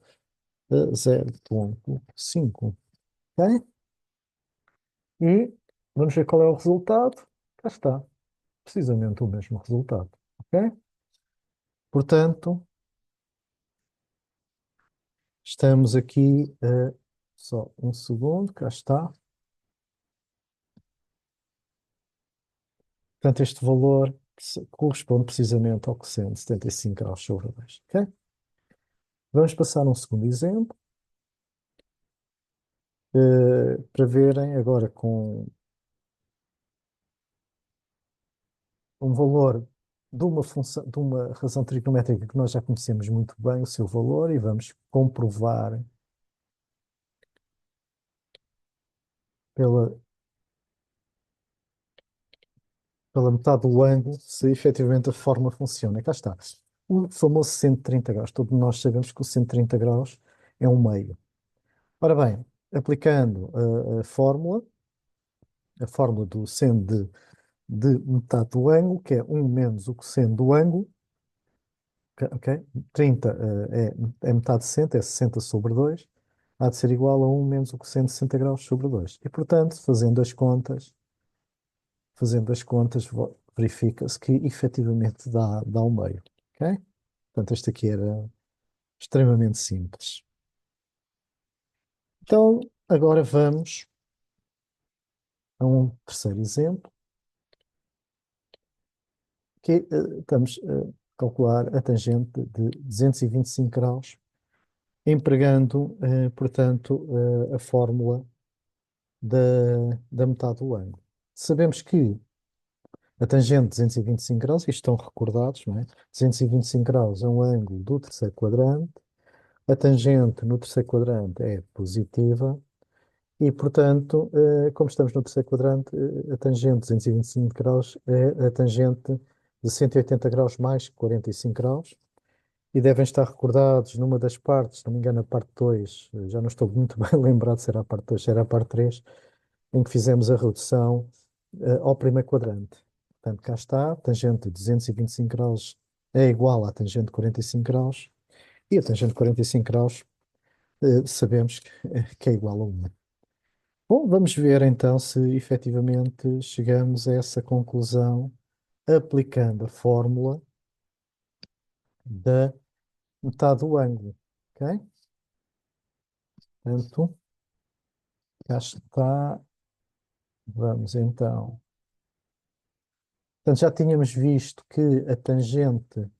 a 0,5. Ok? E vamos ver qual é o resultado. Cá está. Precisamente o mesmo resultado. Ok? Portanto, estamos aqui só um segundo. Cá está. Portanto, este valor corresponde precisamente ao cosseno de 75 graus sobre 2. Ok? Vamos passar um segundo exemplo. Para verem agora com um valor de uma função, de uma razão trigonométrica que nós já conhecemos muito bem o seu valor e vamos comprovar pela, pela metade do ângulo se efetivamente a forma funciona. Cá está. O famoso 130 graus. Todos nós sabemos que o 130 graus é um meio. Ora bem, aplicando a fórmula do seno de metade do ângulo, que é um menos o cosseno do ângulo, ok? 30 é metade de 60, é 60 sobre 2, há de ser igual a um menos o cosseno de 60 graus sobre 2. E, portanto, fazendo as contas, verifica-se que efetivamente dá um meio, ok? Portanto, este aqui era extremamente simples. Então, agora vamos a um terceiro exemplo, que estamos a calcular a tangente de 225 graus, empregando, portanto, a fórmula da, da metade do ângulo. Sabemos que a tangente de 225 graus, isto estão recordados, não é? 225 graus é um ângulo do terceiro quadrante, a tangente no terceiro quadrante é positiva e, portanto, como estamos no terceiro quadrante, a tangente de 225 graus é a tangente de 180 graus mais 45 graus e devem estar recordados numa das partes, se não me engano, a parte 2, já não estou muito bem lembrado se era a parte 2, se era a parte 3, em que fizemos a redução ao primeiro quadrante. Portanto, cá está, a tangente de 225 graus é igual à tangente de 45 graus, e a tangente de 45 graus sabemos que é igual a 1. Bom, vamos ver então se efetivamente chegamos a essa conclusão aplicando a fórmula da metade do ângulo, ok? Portanto, cá está, vamos então. Portanto, já tínhamos visto que a tangente.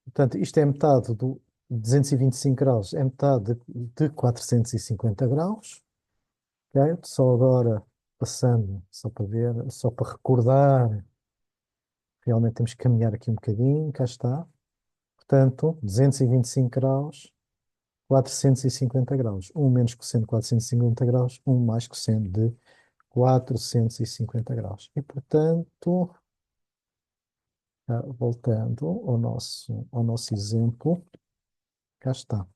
Portanto, isto é metade do 225 graus, é metade de 450 graus. Ok? Só agora passando, só para ver, só para recordar, realmente temos que caminhar aqui um bocadinho, cá está. Portanto, 225 graus, 450 graus. 1 menos cosseno de 450 graus, 1 mais cosseno de 450 graus. E, portanto, voltando ao nosso exemplo, cá está.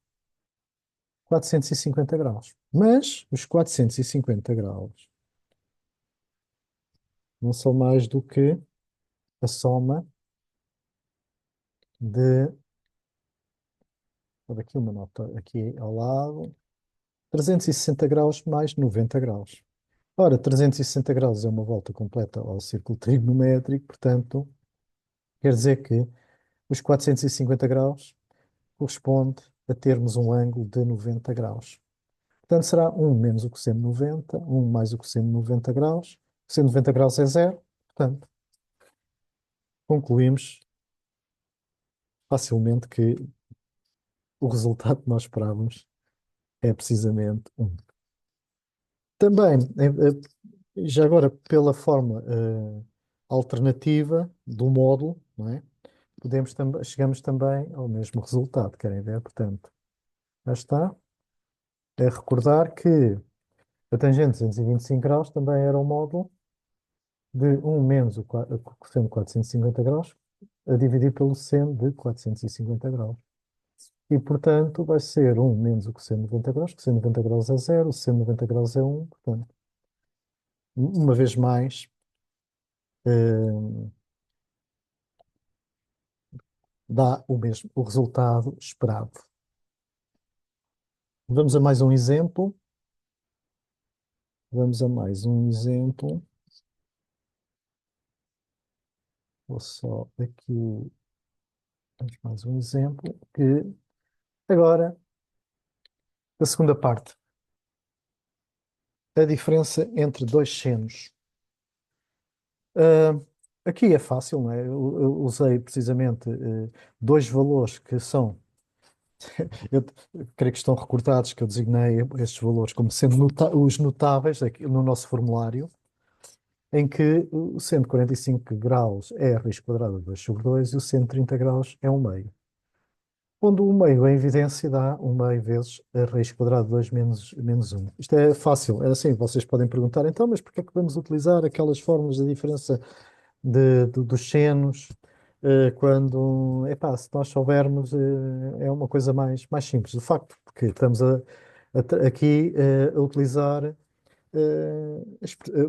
450 graus. Mas os 450 graus não são mais do que a soma de. Olha aqui uma nota aqui ao lado. 360 graus mais 90 graus. Ora, 360 graus é uma volta completa ao círculo trigonométrico, portanto, quer dizer que os 450 graus corresponde a termos um ângulo de 90 graus. Portanto, será 1 menos o cosseno de 90, 1 mais o cosseno de 90 graus. O cosseno de 90 graus é zero, portanto, concluímos facilmente que o resultado que nós esperávamos é precisamente um. Também, já agora, pela forma alternativa do módulo, não é? Chegamos também ao mesmo resultado, querem ver? Portanto, já está. É recordar que a tangente de 225 graus também era um módulo de 1 menos o cosseno de 450 graus a dividir pelo seno de 450 graus. E, portanto, vai ser um menos o cosseno de 90 graus, o cosseno de 90 graus é zero, o seno de 90 graus é um. Portanto, uma vez mais, eh, dá o mesmo, o resultado esperado. Vamos a mais um exemplo. Vamos a mais um exemplo. Vou só aqui, vamos mais um exemplo, que agora, a segunda parte, a diferença entre dois senos. Ah, aqui é fácil, não é? Eu usei precisamente dois valores que são, eu creio que estão recordados, que eu designei estes valores como sendo os notáveis aqui no nosso formulário, em que o seno de 45 graus é raiz quadrada de 2 sobre 2 e o seno de 30 graus é um meio. Pondo o meio em evidência, dá um meio vezes a raiz quadrada de 2 menos um. Isto é fácil, é assim, vocês podem perguntar, então, mas porquê é que vamos utilizar aquelas fórmulas da diferença dos senos, quando, epá, se nós soubermos, é uma coisa mais simples. De facto, porque estamos aqui a utilizar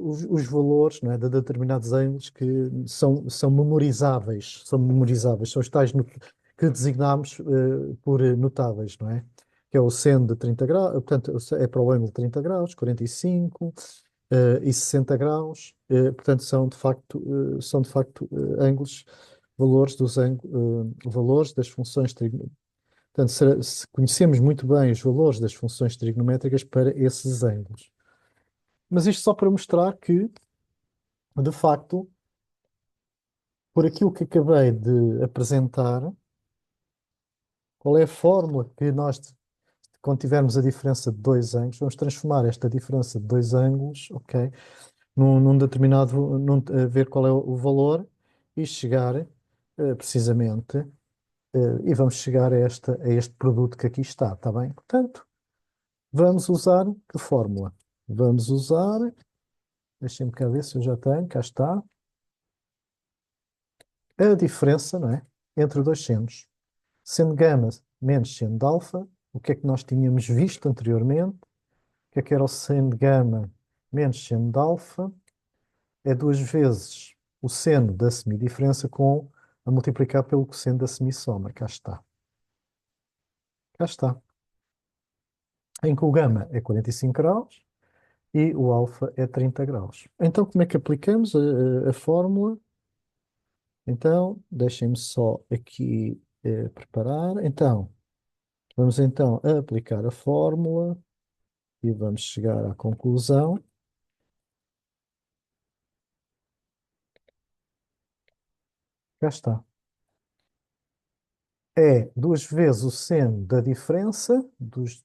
os valores, não é, de determinados ângulos que são memorizáveis, são os tais que designamos por notáveis, não é? Que é o seno de 30 graus, portanto, é para o ângulo de 30 graus, 45 e 60 graus, portanto, são de facto ângulos, valores valores das funções trigonométricas. Portanto, se conhecemos muito bem os valores das funções trigonométricas para esses ângulos. Mas isto só para mostrar que, de facto, por aquilo que acabei de apresentar, qual é a fórmula que nós, quando tivermos a diferença de dois ângulos, vamos transformar esta diferença de dois ângulos, ok, num determinado, ver qual é o valor e chegar, precisamente, e vamos chegar a este produto que aqui está bem? Portanto, vamos usar que fórmula? Vamos usar, deixem-me cá ver se eu já tenho, cá está, a diferença, não é, entre dois senos. Seno gama menos seno de alfa, o que é que nós tínhamos visto anteriormente? O que é que era o seno de gama menos seno de alfa? É duas vezes o seno da semidiferença a multiplicar pelo cosseno da semissoma. Cá está. Cá está. Em que o gama é 45 graus e o alfa é 30 graus. Então, como é que aplicamos a fórmula? Então, deixem-me só aqui preparar. Então, vamos então aplicar a fórmula e vamos chegar à conclusão. Cá está. É duas vezes o seno da diferença,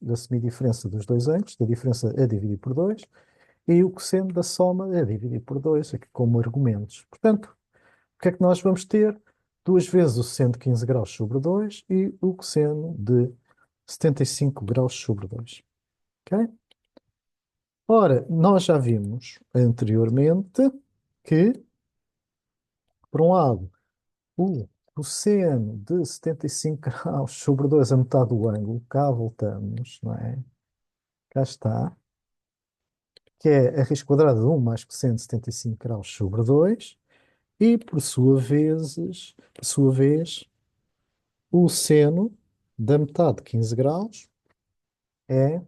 da semidiferença dos dois ângulos, da diferença a dividir por 2, e o cosseno da soma a dividir por 2 aqui como argumentos. Portanto, o que é que nós vamos ter? Duas vezes o seno de 15 graus sobre 2 e o cosseno de 75 graus sobre 2. Ok? Ora, nós já vimos anteriormente que, por um lado, o cosseno de 75 graus sobre 2 a metade do ângulo, cá voltamos, não é? Cá está, que é a raiz quadrada de 1 mais cosseno de 75 graus sobre 2, e por sua vez, o seno da metade de 15 graus é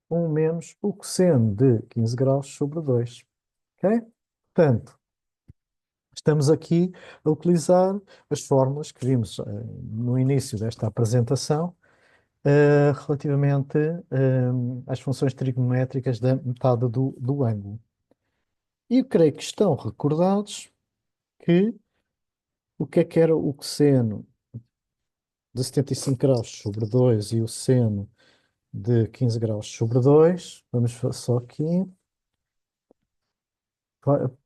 1 menos o cosseno de 15 graus sobre 2. Ok? Portanto, estamos aqui a utilizar as fórmulas que vimos no início desta apresentação, relativamente às funções trigonométricas da metade do ângulo. E eu creio que estão recordados que o que era o cosseno de 75 graus sobre 2 e o seno de 15 graus sobre 2. Vamos só aqui,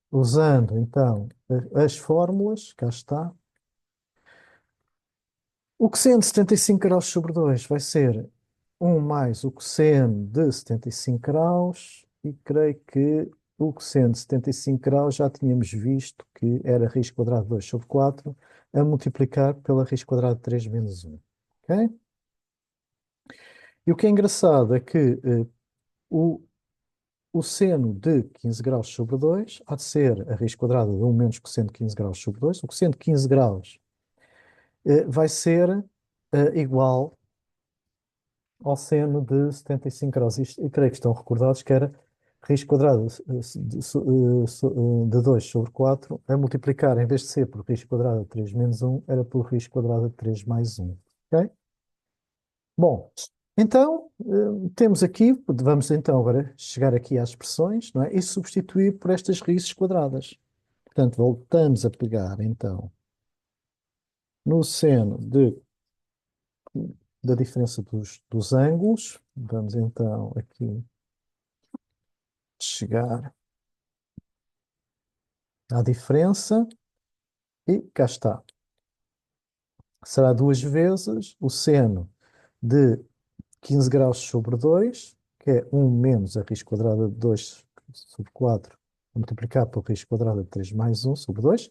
usando então as fórmulas, cá está. O cosseno de 75 graus sobre 2 vai ser 1 mais o cosseno de 75 graus, e creio que o cosseno de 75 graus já tínhamos visto que era raiz quadrada de 2 sobre 4 a multiplicar pela raiz quadrada de 3 menos 1. Ok? E o que é engraçado é que o, o seno de 15 graus sobre 2 há de ser a raiz quadrada de 1 menos cosseno de 15 graus sobre 2. O cosseno de 15 graus vai ser igual ao seno de 75 graus. E creio que estão recordados que era raiz quadrada de 2 sobre 4 a multiplicar, em vez de ser por raiz quadrada de 3 menos 1, era por raiz quadrada de 3 mais 1. Ok? Bom, então temos aqui, vamos então agora chegar aqui às expressões, não é? E substituir por estas raízes quadradas. Portanto, voltamos a pegar então no seno da diferença dos ângulos. Vamos então aqui chegar à diferença e cá está. Será duas vezes o seno de 15 graus sobre 2, que é 1 menos a raiz quadrada de 2 sobre 4, a multiplicar pela raiz quadrada de 3 mais 1 sobre 2,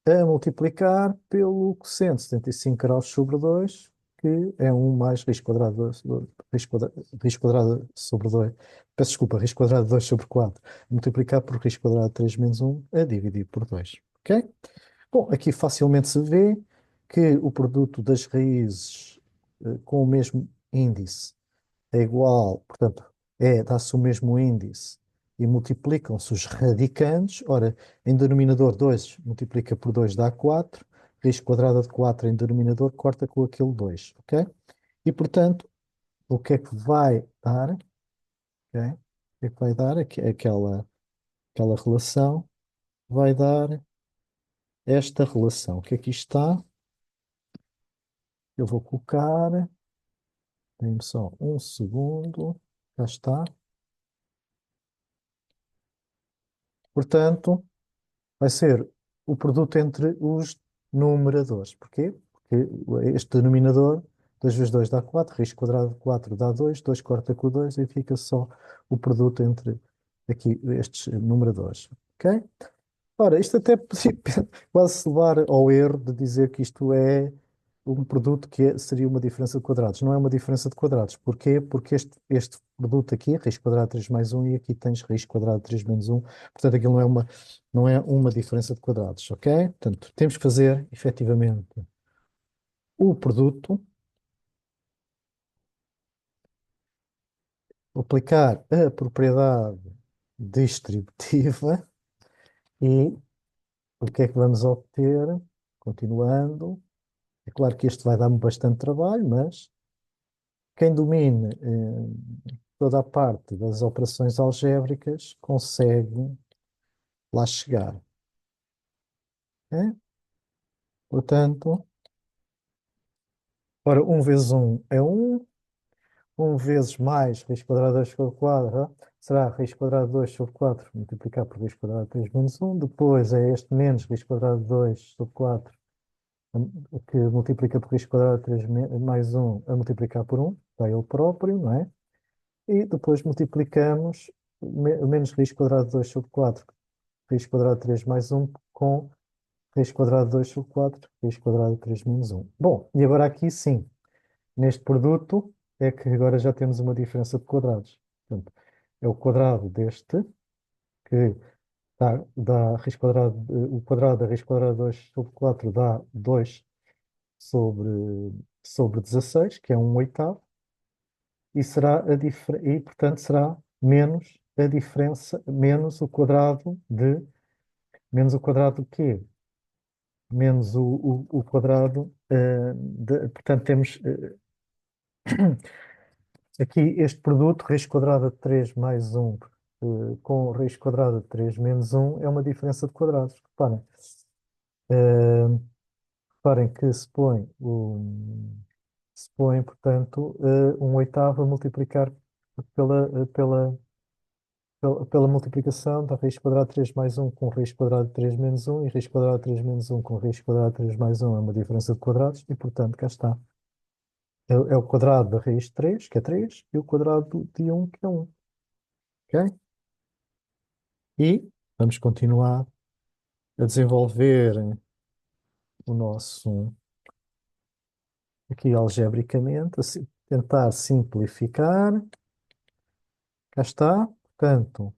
a multiplicar pelo cosseno de 75 graus sobre 2, que é 1 mais raiz quadrada, raiz quadrada sobre 2, peço desculpa, raiz quadrada de 2 sobre 4, a multiplicar por raiz quadrada de 3 menos 1, a dividir por 2. Ok? Bom, aqui facilmente se vê que o produto das raízes com o mesmo índice é igual, portanto, dá-se o mesmo índice e multiplicam-se os radicantes. Ora, em denominador 2 multiplica por 2 dá 4, raiz quadrada de 4 em denominador corta com aquele 2, ok? E, portanto, o que é que vai dar? Ok? O que é que vai dar? Aquela relação vai dar esta relação. O que aqui está? Eu vou colocar, dê-me só um segundo, já está. Portanto, vai ser o produto entre os numeradores. Porquê? Porque este denominador, 2 vezes 2 dá 4, raiz quadrada de 4 dá 2, 2 corta com 2 e fica só o produto entre aqui estes numeradores. Ok? Ora, isto até podia quase se levar ao erro de dizer que isto é um produto que seria uma diferença de quadrados. Não é uma diferença de quadrados. Porquê? Porque este produto aqui, raiz quadrada de 3 mais 1, e aqui tens raiz quadrada de 3 menos 1. Portanto, aquilo não é uma diferença de quadrados, ok? Portanto, temos que fazer, efetivamente, o produto, aplicar a propriedade distributiva e o que é que vamos obter? Continuando. É claro que este vai dar-me bastante trabalho, mas quem domine toda a parte das operações algébricas consegue lá chegar. É? Portanto, ora, 1 vezes 1 é 1, 1 vezes mais raiz quadrada de 2 sobre 4 será raiz quadrada de 2 sobre 4 multiplicar por raiz quadrada de 3 menos 1. Depois é este menos raiz quadrada de 2 sobre 4 que multiplica por raiz quadrada de 3 mais 1 a multiplicar por 1, está ele próprio, não é? E depois multiplicamos menos raiz quadrada de 2 sobre 4, raiz quadrada de 3 mais 1, com raiz quadrada de 2 sobre 4, raiz quadrada de 3 menos 1. Bom, e agora aqui sim, neste produto, é que agora já temos uma diferença de quadrados. Portanto, é o quadrado deste, que dá raiz quadrada, o quadrado da raiz quadrada de 2 sobre 4 dá 2 sobre 16, que é um oitavo, e portanto será menos a diferença, menos o quadrado de quê? Menos o quadrado portanto temos aqui este produto, raiz quadrada de 3 mais 1 com raiz quadrada de 3 menos 1 é uma diferença de quadrados. Eh, reparem que se põe, portanto, um oitavo a multiplicar pela multiplicação da raiz quadrada de 3 mais 1 com raiz quadrada de 3 menos 1 e raiz quadrada de 3 menos 1 com raiz quadrada de 3 mais 1 é uma diferença de quadrados e, portanto, cá está. É o quadrado da raiz de 3, que é 3, e o quadrado de 1, que é 1. Ok? E vamos continuar a desenvolver o nosso, aqui algebricamente, tentar simplificar. Cá está. Portanto,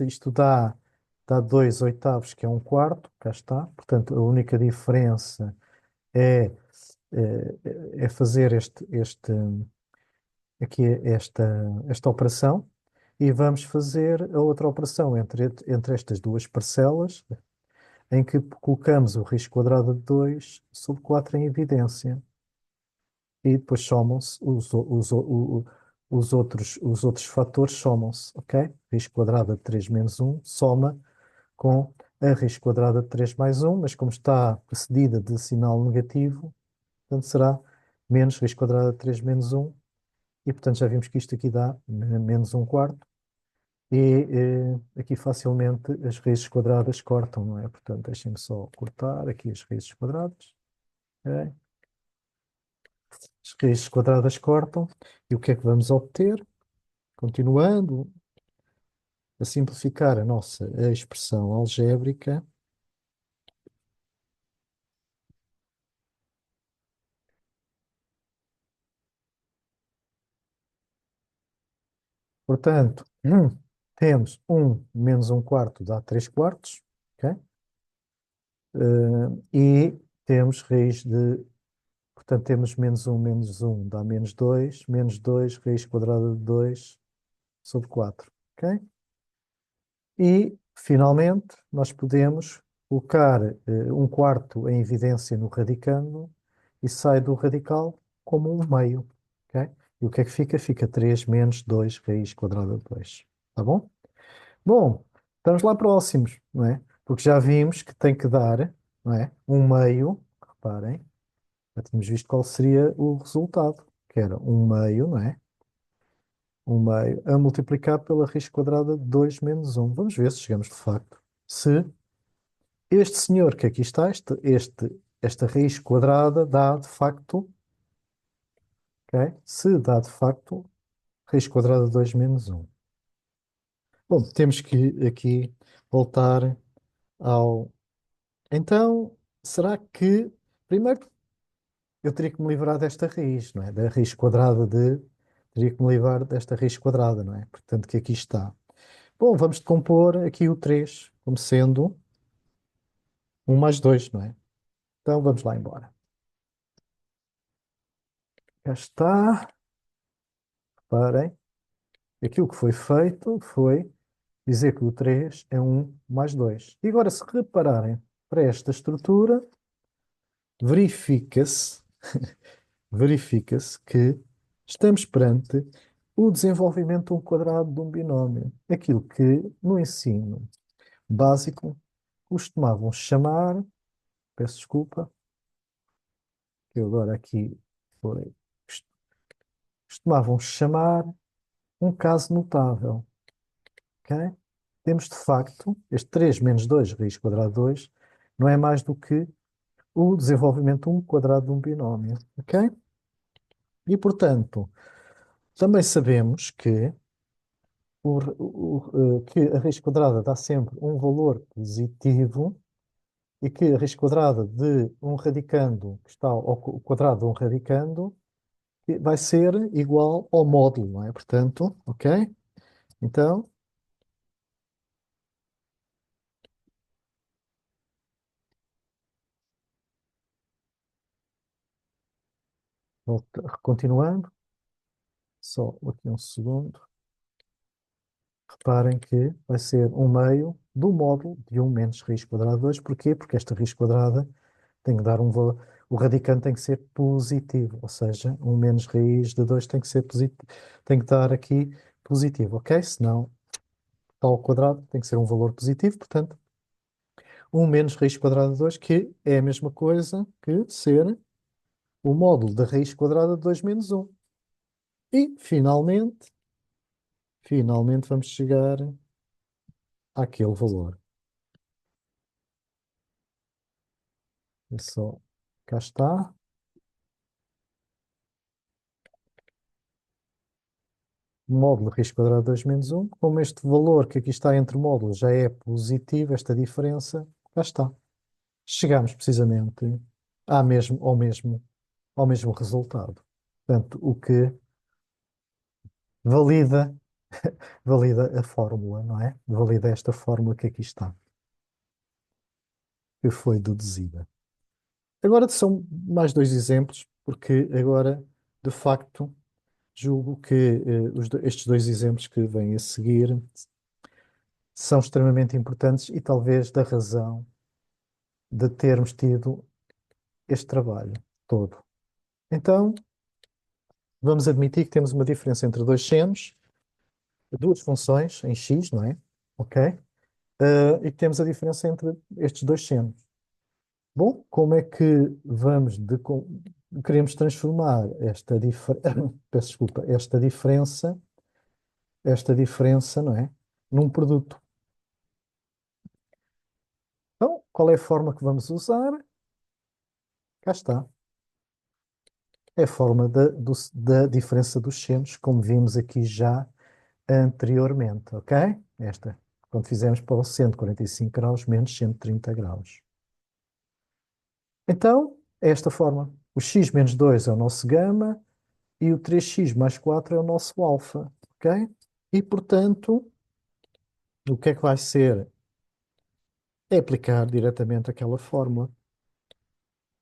isto dá 2/8, que é um quarto. Cá está. Portanto, a única diferença é, eh, é fazer aqui esta operação e vamos fazer a outra operação entre estas duas parcelas, em que colocamos o raiz quadrada de 2 sobre 4 em evidência e depois somam-se os outros fatores somam-se, ok? Raiz quadrada de 3 menos um soma com a raiz quadrada de 3 mais um, mas como está precedida de sinal negativo, portanto será menos raiz quadrada de 3 menos um, e portanto já vimos que isto aqui dá menos um quarto, e aqui facilmente as raízes quadradas cortam, não é? Portanto, deixem-me só cortar aqui as raízes quadradas. Ok? As raízes quadradas cortam. E o que é que vamos obter? Continuando a simplificar a nossa expressão algébrica. Portanto, temos um menos um quarto dá 3 quartos. Ok? E temos raiz de. Portanto, temos menos um dá menos 2 raiz quadrada de 2 sobre 4. Ok? E, finalmente, nós podemos colocar um quarto em evidência no radicando e sai do radical como um meio. Ok? E o que é que fica? Fica 3 menos 2 raiz quadrada de 2. Tá bom? Bom, estamos lá próximos, não é? Porque já vimos que tem que dar, não é? Um meio, reparem, já tínhamos visto qual seria o resultado, que era um meio, não é? Um meio a multiplicar pela raiz quadrada de 2 menos um. Vamos ver se chegamos de facto. Se este senhor que aqui está, esta raiz quadrada dá de facto, ok? Se dá de facto raiz quadrada de 2 menos um. Bom, temos que aqui voltar ao. Então, será que. Primeiro, eu teria que me livrar desta raiz, não é? Da raiz quadrada de. Teria que me livrar desta raiz quadrada, não é? Portanto, que aqui está. Bom, vamos decompor aqui o 3 como sendo um mais 2, não é? Então, vamos lá embora. Já está. Reparem. Aquilo que foi feito foi dizer que o 3 é um mais 2. E agora, se repararem para esta estrutura, verifica-se verifica-se que estamos perante o desenvolvimento de um quadrado de um binómio. Aquilo que no ensino básico costumavam chamar, peço desculpa, que eu agora aqui foi, costumavam chamar um caso notável. Ok? Temos de facto este 3 menos 2 raiz quadrada de 2 não é mais do que o desenvolvimento de um quadrado de um binómio. Ok? E portanto, também sabemos que que a raiz quadrada dá sempre um valor positivo e que a raiz quadrada de um radicando que está ao quadrado de um radicando que vai ser igual ao módulo, não é? Portanto, ok? Então, continuando, só aqui um segundo. Reparem que vai ser um meio do módulo de um menos raiz quadrada de 2. Porquê? Porque esta raiz quadrada tem que dar um valor. O radicando tem que ser positivo, ou seja, um menos raiz de 2 tem que ser positivo, tem que dar aqui positivo, ok? Senão, está ao quadrado tem que ser um valor positivo, portanto, um menos raiz quadrada de 2, que é a mesma coisa que ser o módulo da raiz quadrada de 2 menos um. E, finalmente vamos chegar àquele valor. É só, cá está. módulo raiz quadrada de 2 menos um. Como este valor que aqui está entre módulos já é positivo, esta diferença, já está. Chegamos precisamente ao mesmo resultado. Portanto, o que valida, valida a fórmula, não é? Valida esta fórmula que aqui está, que foi deduzida. Agora são mais dois exemplos, porque agora, de facto, julgo que estes dois exemplos que vêm a seguir são extremamente importantes e talvez da razão de termos tido este trabalho todo. Então, vamos admitir que temos uma diferença entre dois senos, duas funções em x, não é? Ok? E que temos a diferença entre estes dois senos. Bom, como é que queremos transformar peço desculpa, esta diferença, não é? Num produto. Então, qual é a forma que vamos usar? Cá está. É a forma da diferença dos senos, como vimos aqui já anteriormente, ok? Esta, quando fizemos para o 145 graus menos 130 graus. Então, é esta forma. O x menos 2 é o nosso gama e o 3x mais 4 é o nosso alfa, ok? E, portanto, o que é que vai ser? É aplicar diretamente aquela fórmula.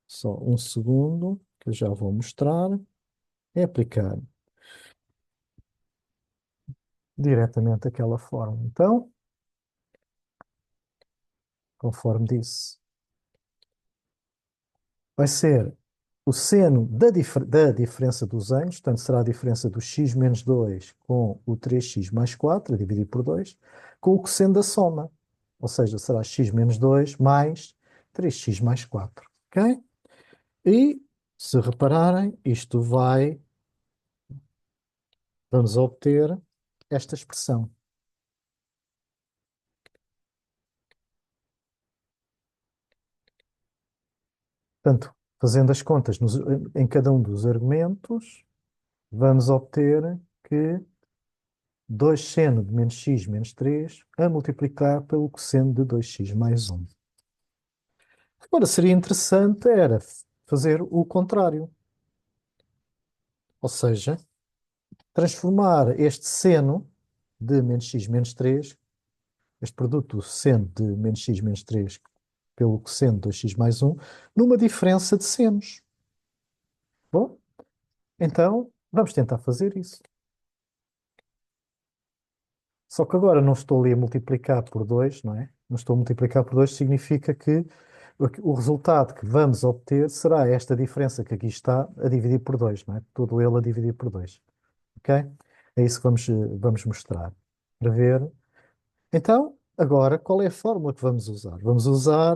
Só um segundo, que eu já vou mostrar. É aplicar diretamente aquela fórmula. Então, conforme disse, vai ser o seno da diferença dos anos, portanto, será a diferença do x menos 2 com o 3x mais 4, a dividir por 2, com o cosseno da soma. Ou seja, será x menos 2 mais 3x mais 4. Ok? E, se repararem, vamos obter esta expressão. Portanto, fazendo as contas em cada um dos argumentos, vamos obter que 2 seno de menos x menos 3 a multiplicar pelo cosseno de 2x mais 1. Agora, seria interessante era fazer o contrário. Ou seja, transformar este seno de menos x menos 3, este produto do seno de menos x menos 3 pelo cosseno de 2x mais 1, numa diferença de senos. Bom, então vamos tentar fazer isso. Só que agora não estou ali a multiplicar por 2, não é? Não estou a multiplicar por 2 significa que o resultado que vamos obter será esta diferença que aqui está a dividir por 2, não é? Todo ele a dividir por 2. Ok? É isso que vamos mostrar. Para ver. Então, agora, qual é a fórmula que vamos usar? Vamos usar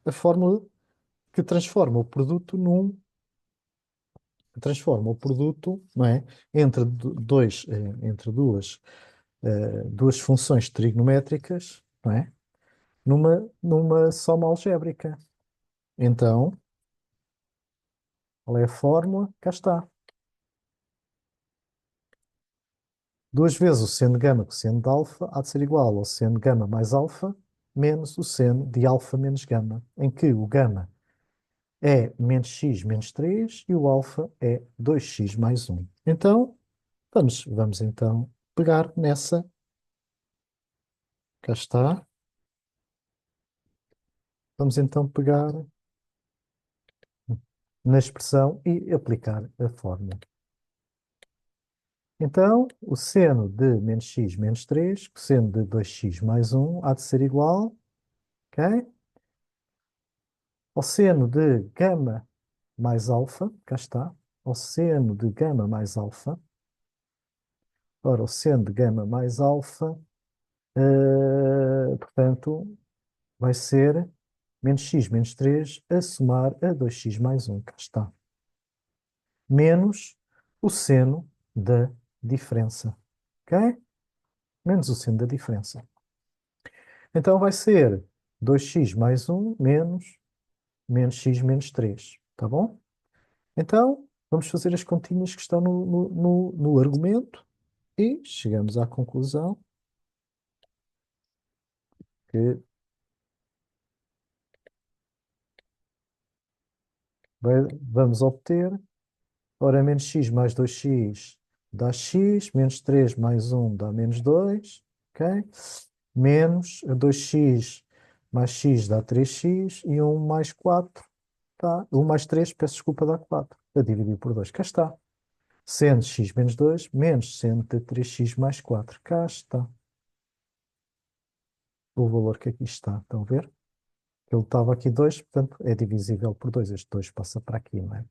a fórmula que transforma o produto, não é? Entre duas funções trigonométricas, não é? Numa soma algébrica. Então, qual é a fórmula? Cá está. Duas vezes o seno de gama cosseno de alfa há de ser igual ao seno de gama mais alfa menos o seno de alfa menos gama, em que o gama é menos x menos 3 e o alfa é 2x mais 1. Então, vamos então pegar nessa, cá está, vamos então pegar na expressão e aplicar a fórmula. Então, o seno de menos x menos 3, cosseno de 2x mais 1, há de ser igual, ok? Ao seno de gama mais alfa, cá está, ao seno de gama mais alfa. Ora, o seno de gama mais alfa, portanto, vai ser menos x menos 3 a somar a 2x mais 1, cá está. Menos o seno da diferença, ok? Menos o seno da diferença. Então vai ser 2x mais 1 menos x menos 3. Tá bom? Então, vamos fazer as continhas que estão no argumento E chegamos à conclusão que vamos obter, ora, menos x mais 2x dá x, menos 3 mais 1 dá menos 2, ok? Menos 2x mais x dá 3x e 1 mais 4 dá, 1 mais 3, peço desculpa, dá 4. A dividir por 2, cá está. Seno de x menos 2, menos seno de 3x mais 4. Cá está o valor que aqui está. Estão a ver? Ele estava aqui 2, portanto é divisível por 2. Este 2 passa para aqui, não é?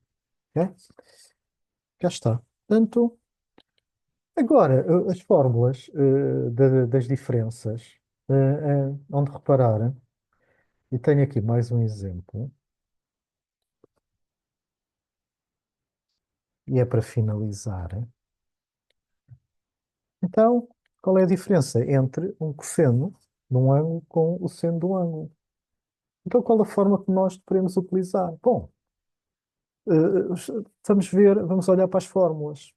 Ok? Cá está. Portanto, agora, as fórmulas das diferenças, onde reparar, e tenho aqui mais um exemplo, e é para finalizar. Então, qual é a diferença entre um cosseno de um ângulo com o seno do ângulo? Então, qual a forma que nós podemos utilizar? Bom, vamos ver, vamos olhar para as fórmulas,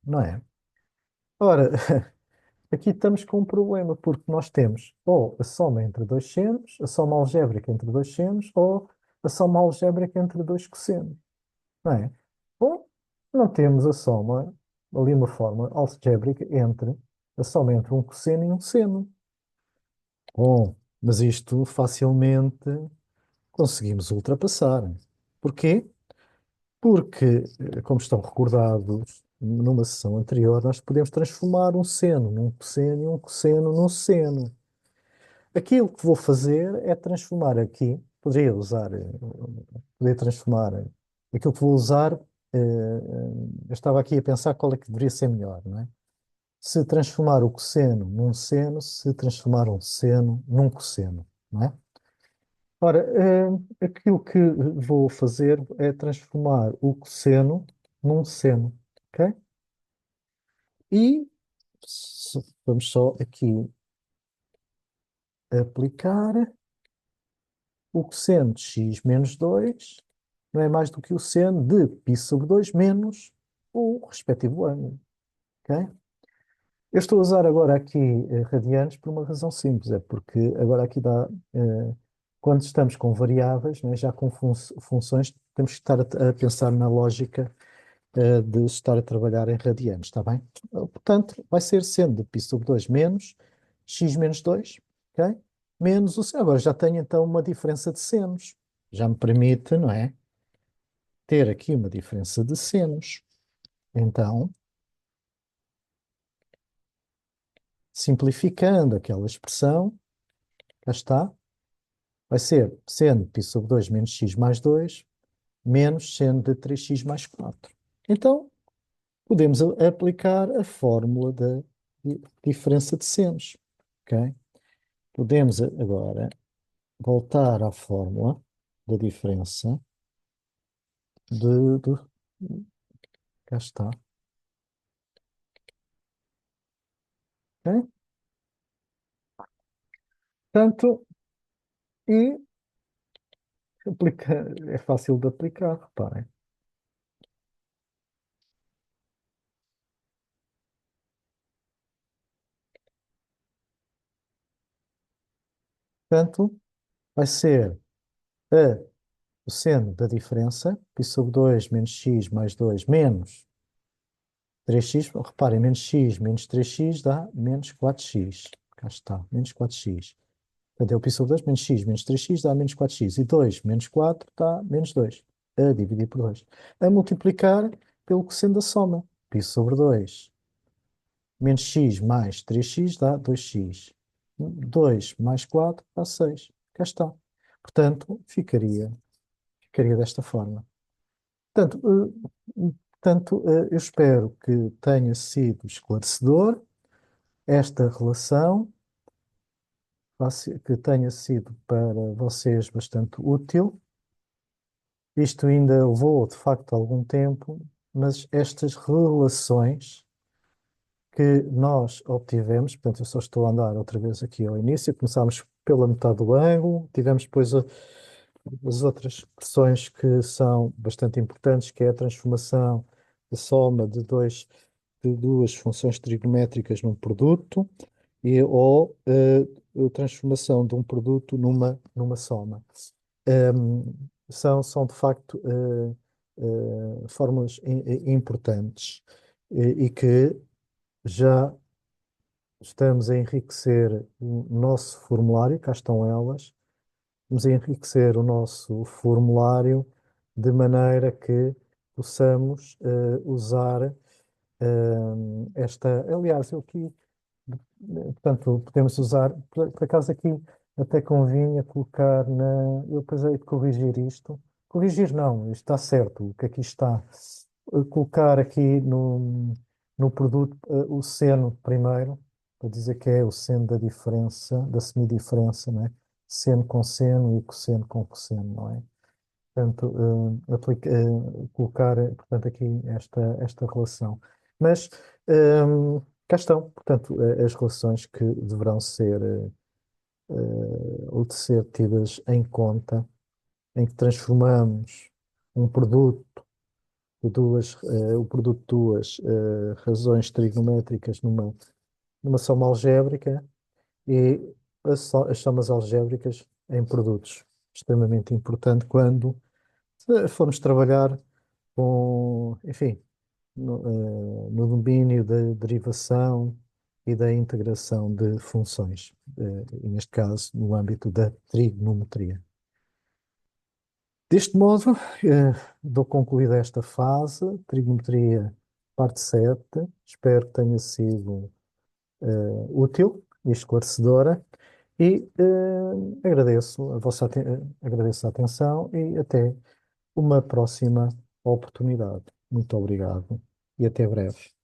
não é? Ora, aqui estamos com um problema, porque nós temos ou a soma entre dois senos, a soma algébrica entre dois senos, ou a soma algébrica entre dois cossenos, não é? Ou não temos a soma, ali uma forma algébrica entre a soma entre um cosseno e um seno. Bom, mas isto facilmente conseguimos ultrapassar. Porquê? Porque, como estão recordados numa sessão anterior, nós podemos transformar um seno num cosseno e um cosseno num seno. Aquilo que vou fazer é transformar aqui, poderia usar, poderia transformar, aquilo que vou usar, eu estava aqui a pensar qual é que deveria ser melhor, não é? Se transformar o cosseno num seno, se transformar um seno num cosseno, não é? Ora, aquilo que vou fazer é transformar o cosseno num seno, ok? E vamos só aqui aplicar o cosseno de x menos 2, não é mais do que o seno de π sobre 2 menos o respectivo ângulo, ok? Eu estou a usar agora aqui radianos por uma razão simples, é porque agora aqui dá, quando estamos com variáveis, né, já com funções, temos que estar a pensar na lógica de estar a trabalhar em radianos, está bem? Portanto, vai ser seno de π sobre 2 menos x menos 2, ok? Menos o seno. Agora já tenho então uma diferença de senos. Já me permite, não é? Ter aqui uma diferença de senos. Então, simplificando aquela expressão, cá está, vai ser seno de π sobre 2 menos x mais 2 menos seno de 3x mais 4. Então, podemos aplicar a fórmula da diferença de senos, ok? Podemos agora voltar à fórmula da diferença de cá está, ok? Portanto, e é fácil de aplicar, reparem. Portanto, vai ser o seno da diferença, π sobre 2 menos x mais 2 menos 3x. Reparem, menos 3x dá menos 4x. Cá está, menos 4x. Portanto, é o π sobre 2 menos x menos 3x dá menos 4x. E 2 menos 4 dá menos 2. A dividir por 2. A multiplicar pelo cosseno da soma. π sobre 2 menos x mais 3x dá 2x. 2 mais 4 dá 6. Cá está. Portanto, ficaria desta forma. Portanto, eu espero que tenha sido esclarecedor esta relação, que tenha sido para vocês bastante útil. Isto ainda levou, de facto, algum tempo, mas estas relações que nós obtivemos, portanto, eu só estou a andar outra vez aqui ao início, começámos pela metade do ângulo, tivemos depois as outras questões que são bastante importantes, que é a transformação da soma de dois de duas funções trigonométricas num produto ou a transformação de um produto numa soma. São de facto fórmulas importantes e que já estamos a enriquecer o nosso formulário, cá estão elas, vamos a enriquecer o nosso formulário de maneira que possamos usar esta. Aliás, eu aqui, portanto, podemos usar, por acaso aqui até convinha colocar na. Eu depois hei de corrigir isto. Corrigir não, isto está certo, o que aqui está. Colocar aqui no produto o seno primeiro, para dizer que é o seno da diferença, da semidiferença, não é? Seno com seno e cosseno com cosseno, não é? Portanto, colocar, portanto, aqui esta relação. Mas cá estão, portanto, as relações que deverão ser ou de ser tidas em conta, em que transformamos um produto o produto de duas razões trigonométricas numa soma algébrica e as somas algébricas em produtos. Extremamente importante quando formos trabalhar com, enfim, no domínio da derivação e da integração de funções, e neste caso, no âmbito da trigonometria. Deste modo, dou concluída esta fase, trigonometria parte 7. Espero que tenha sido útil e esclarecedora e agradeço a atenção e até uma próxima oportunidade. Muito obrigado e até breve.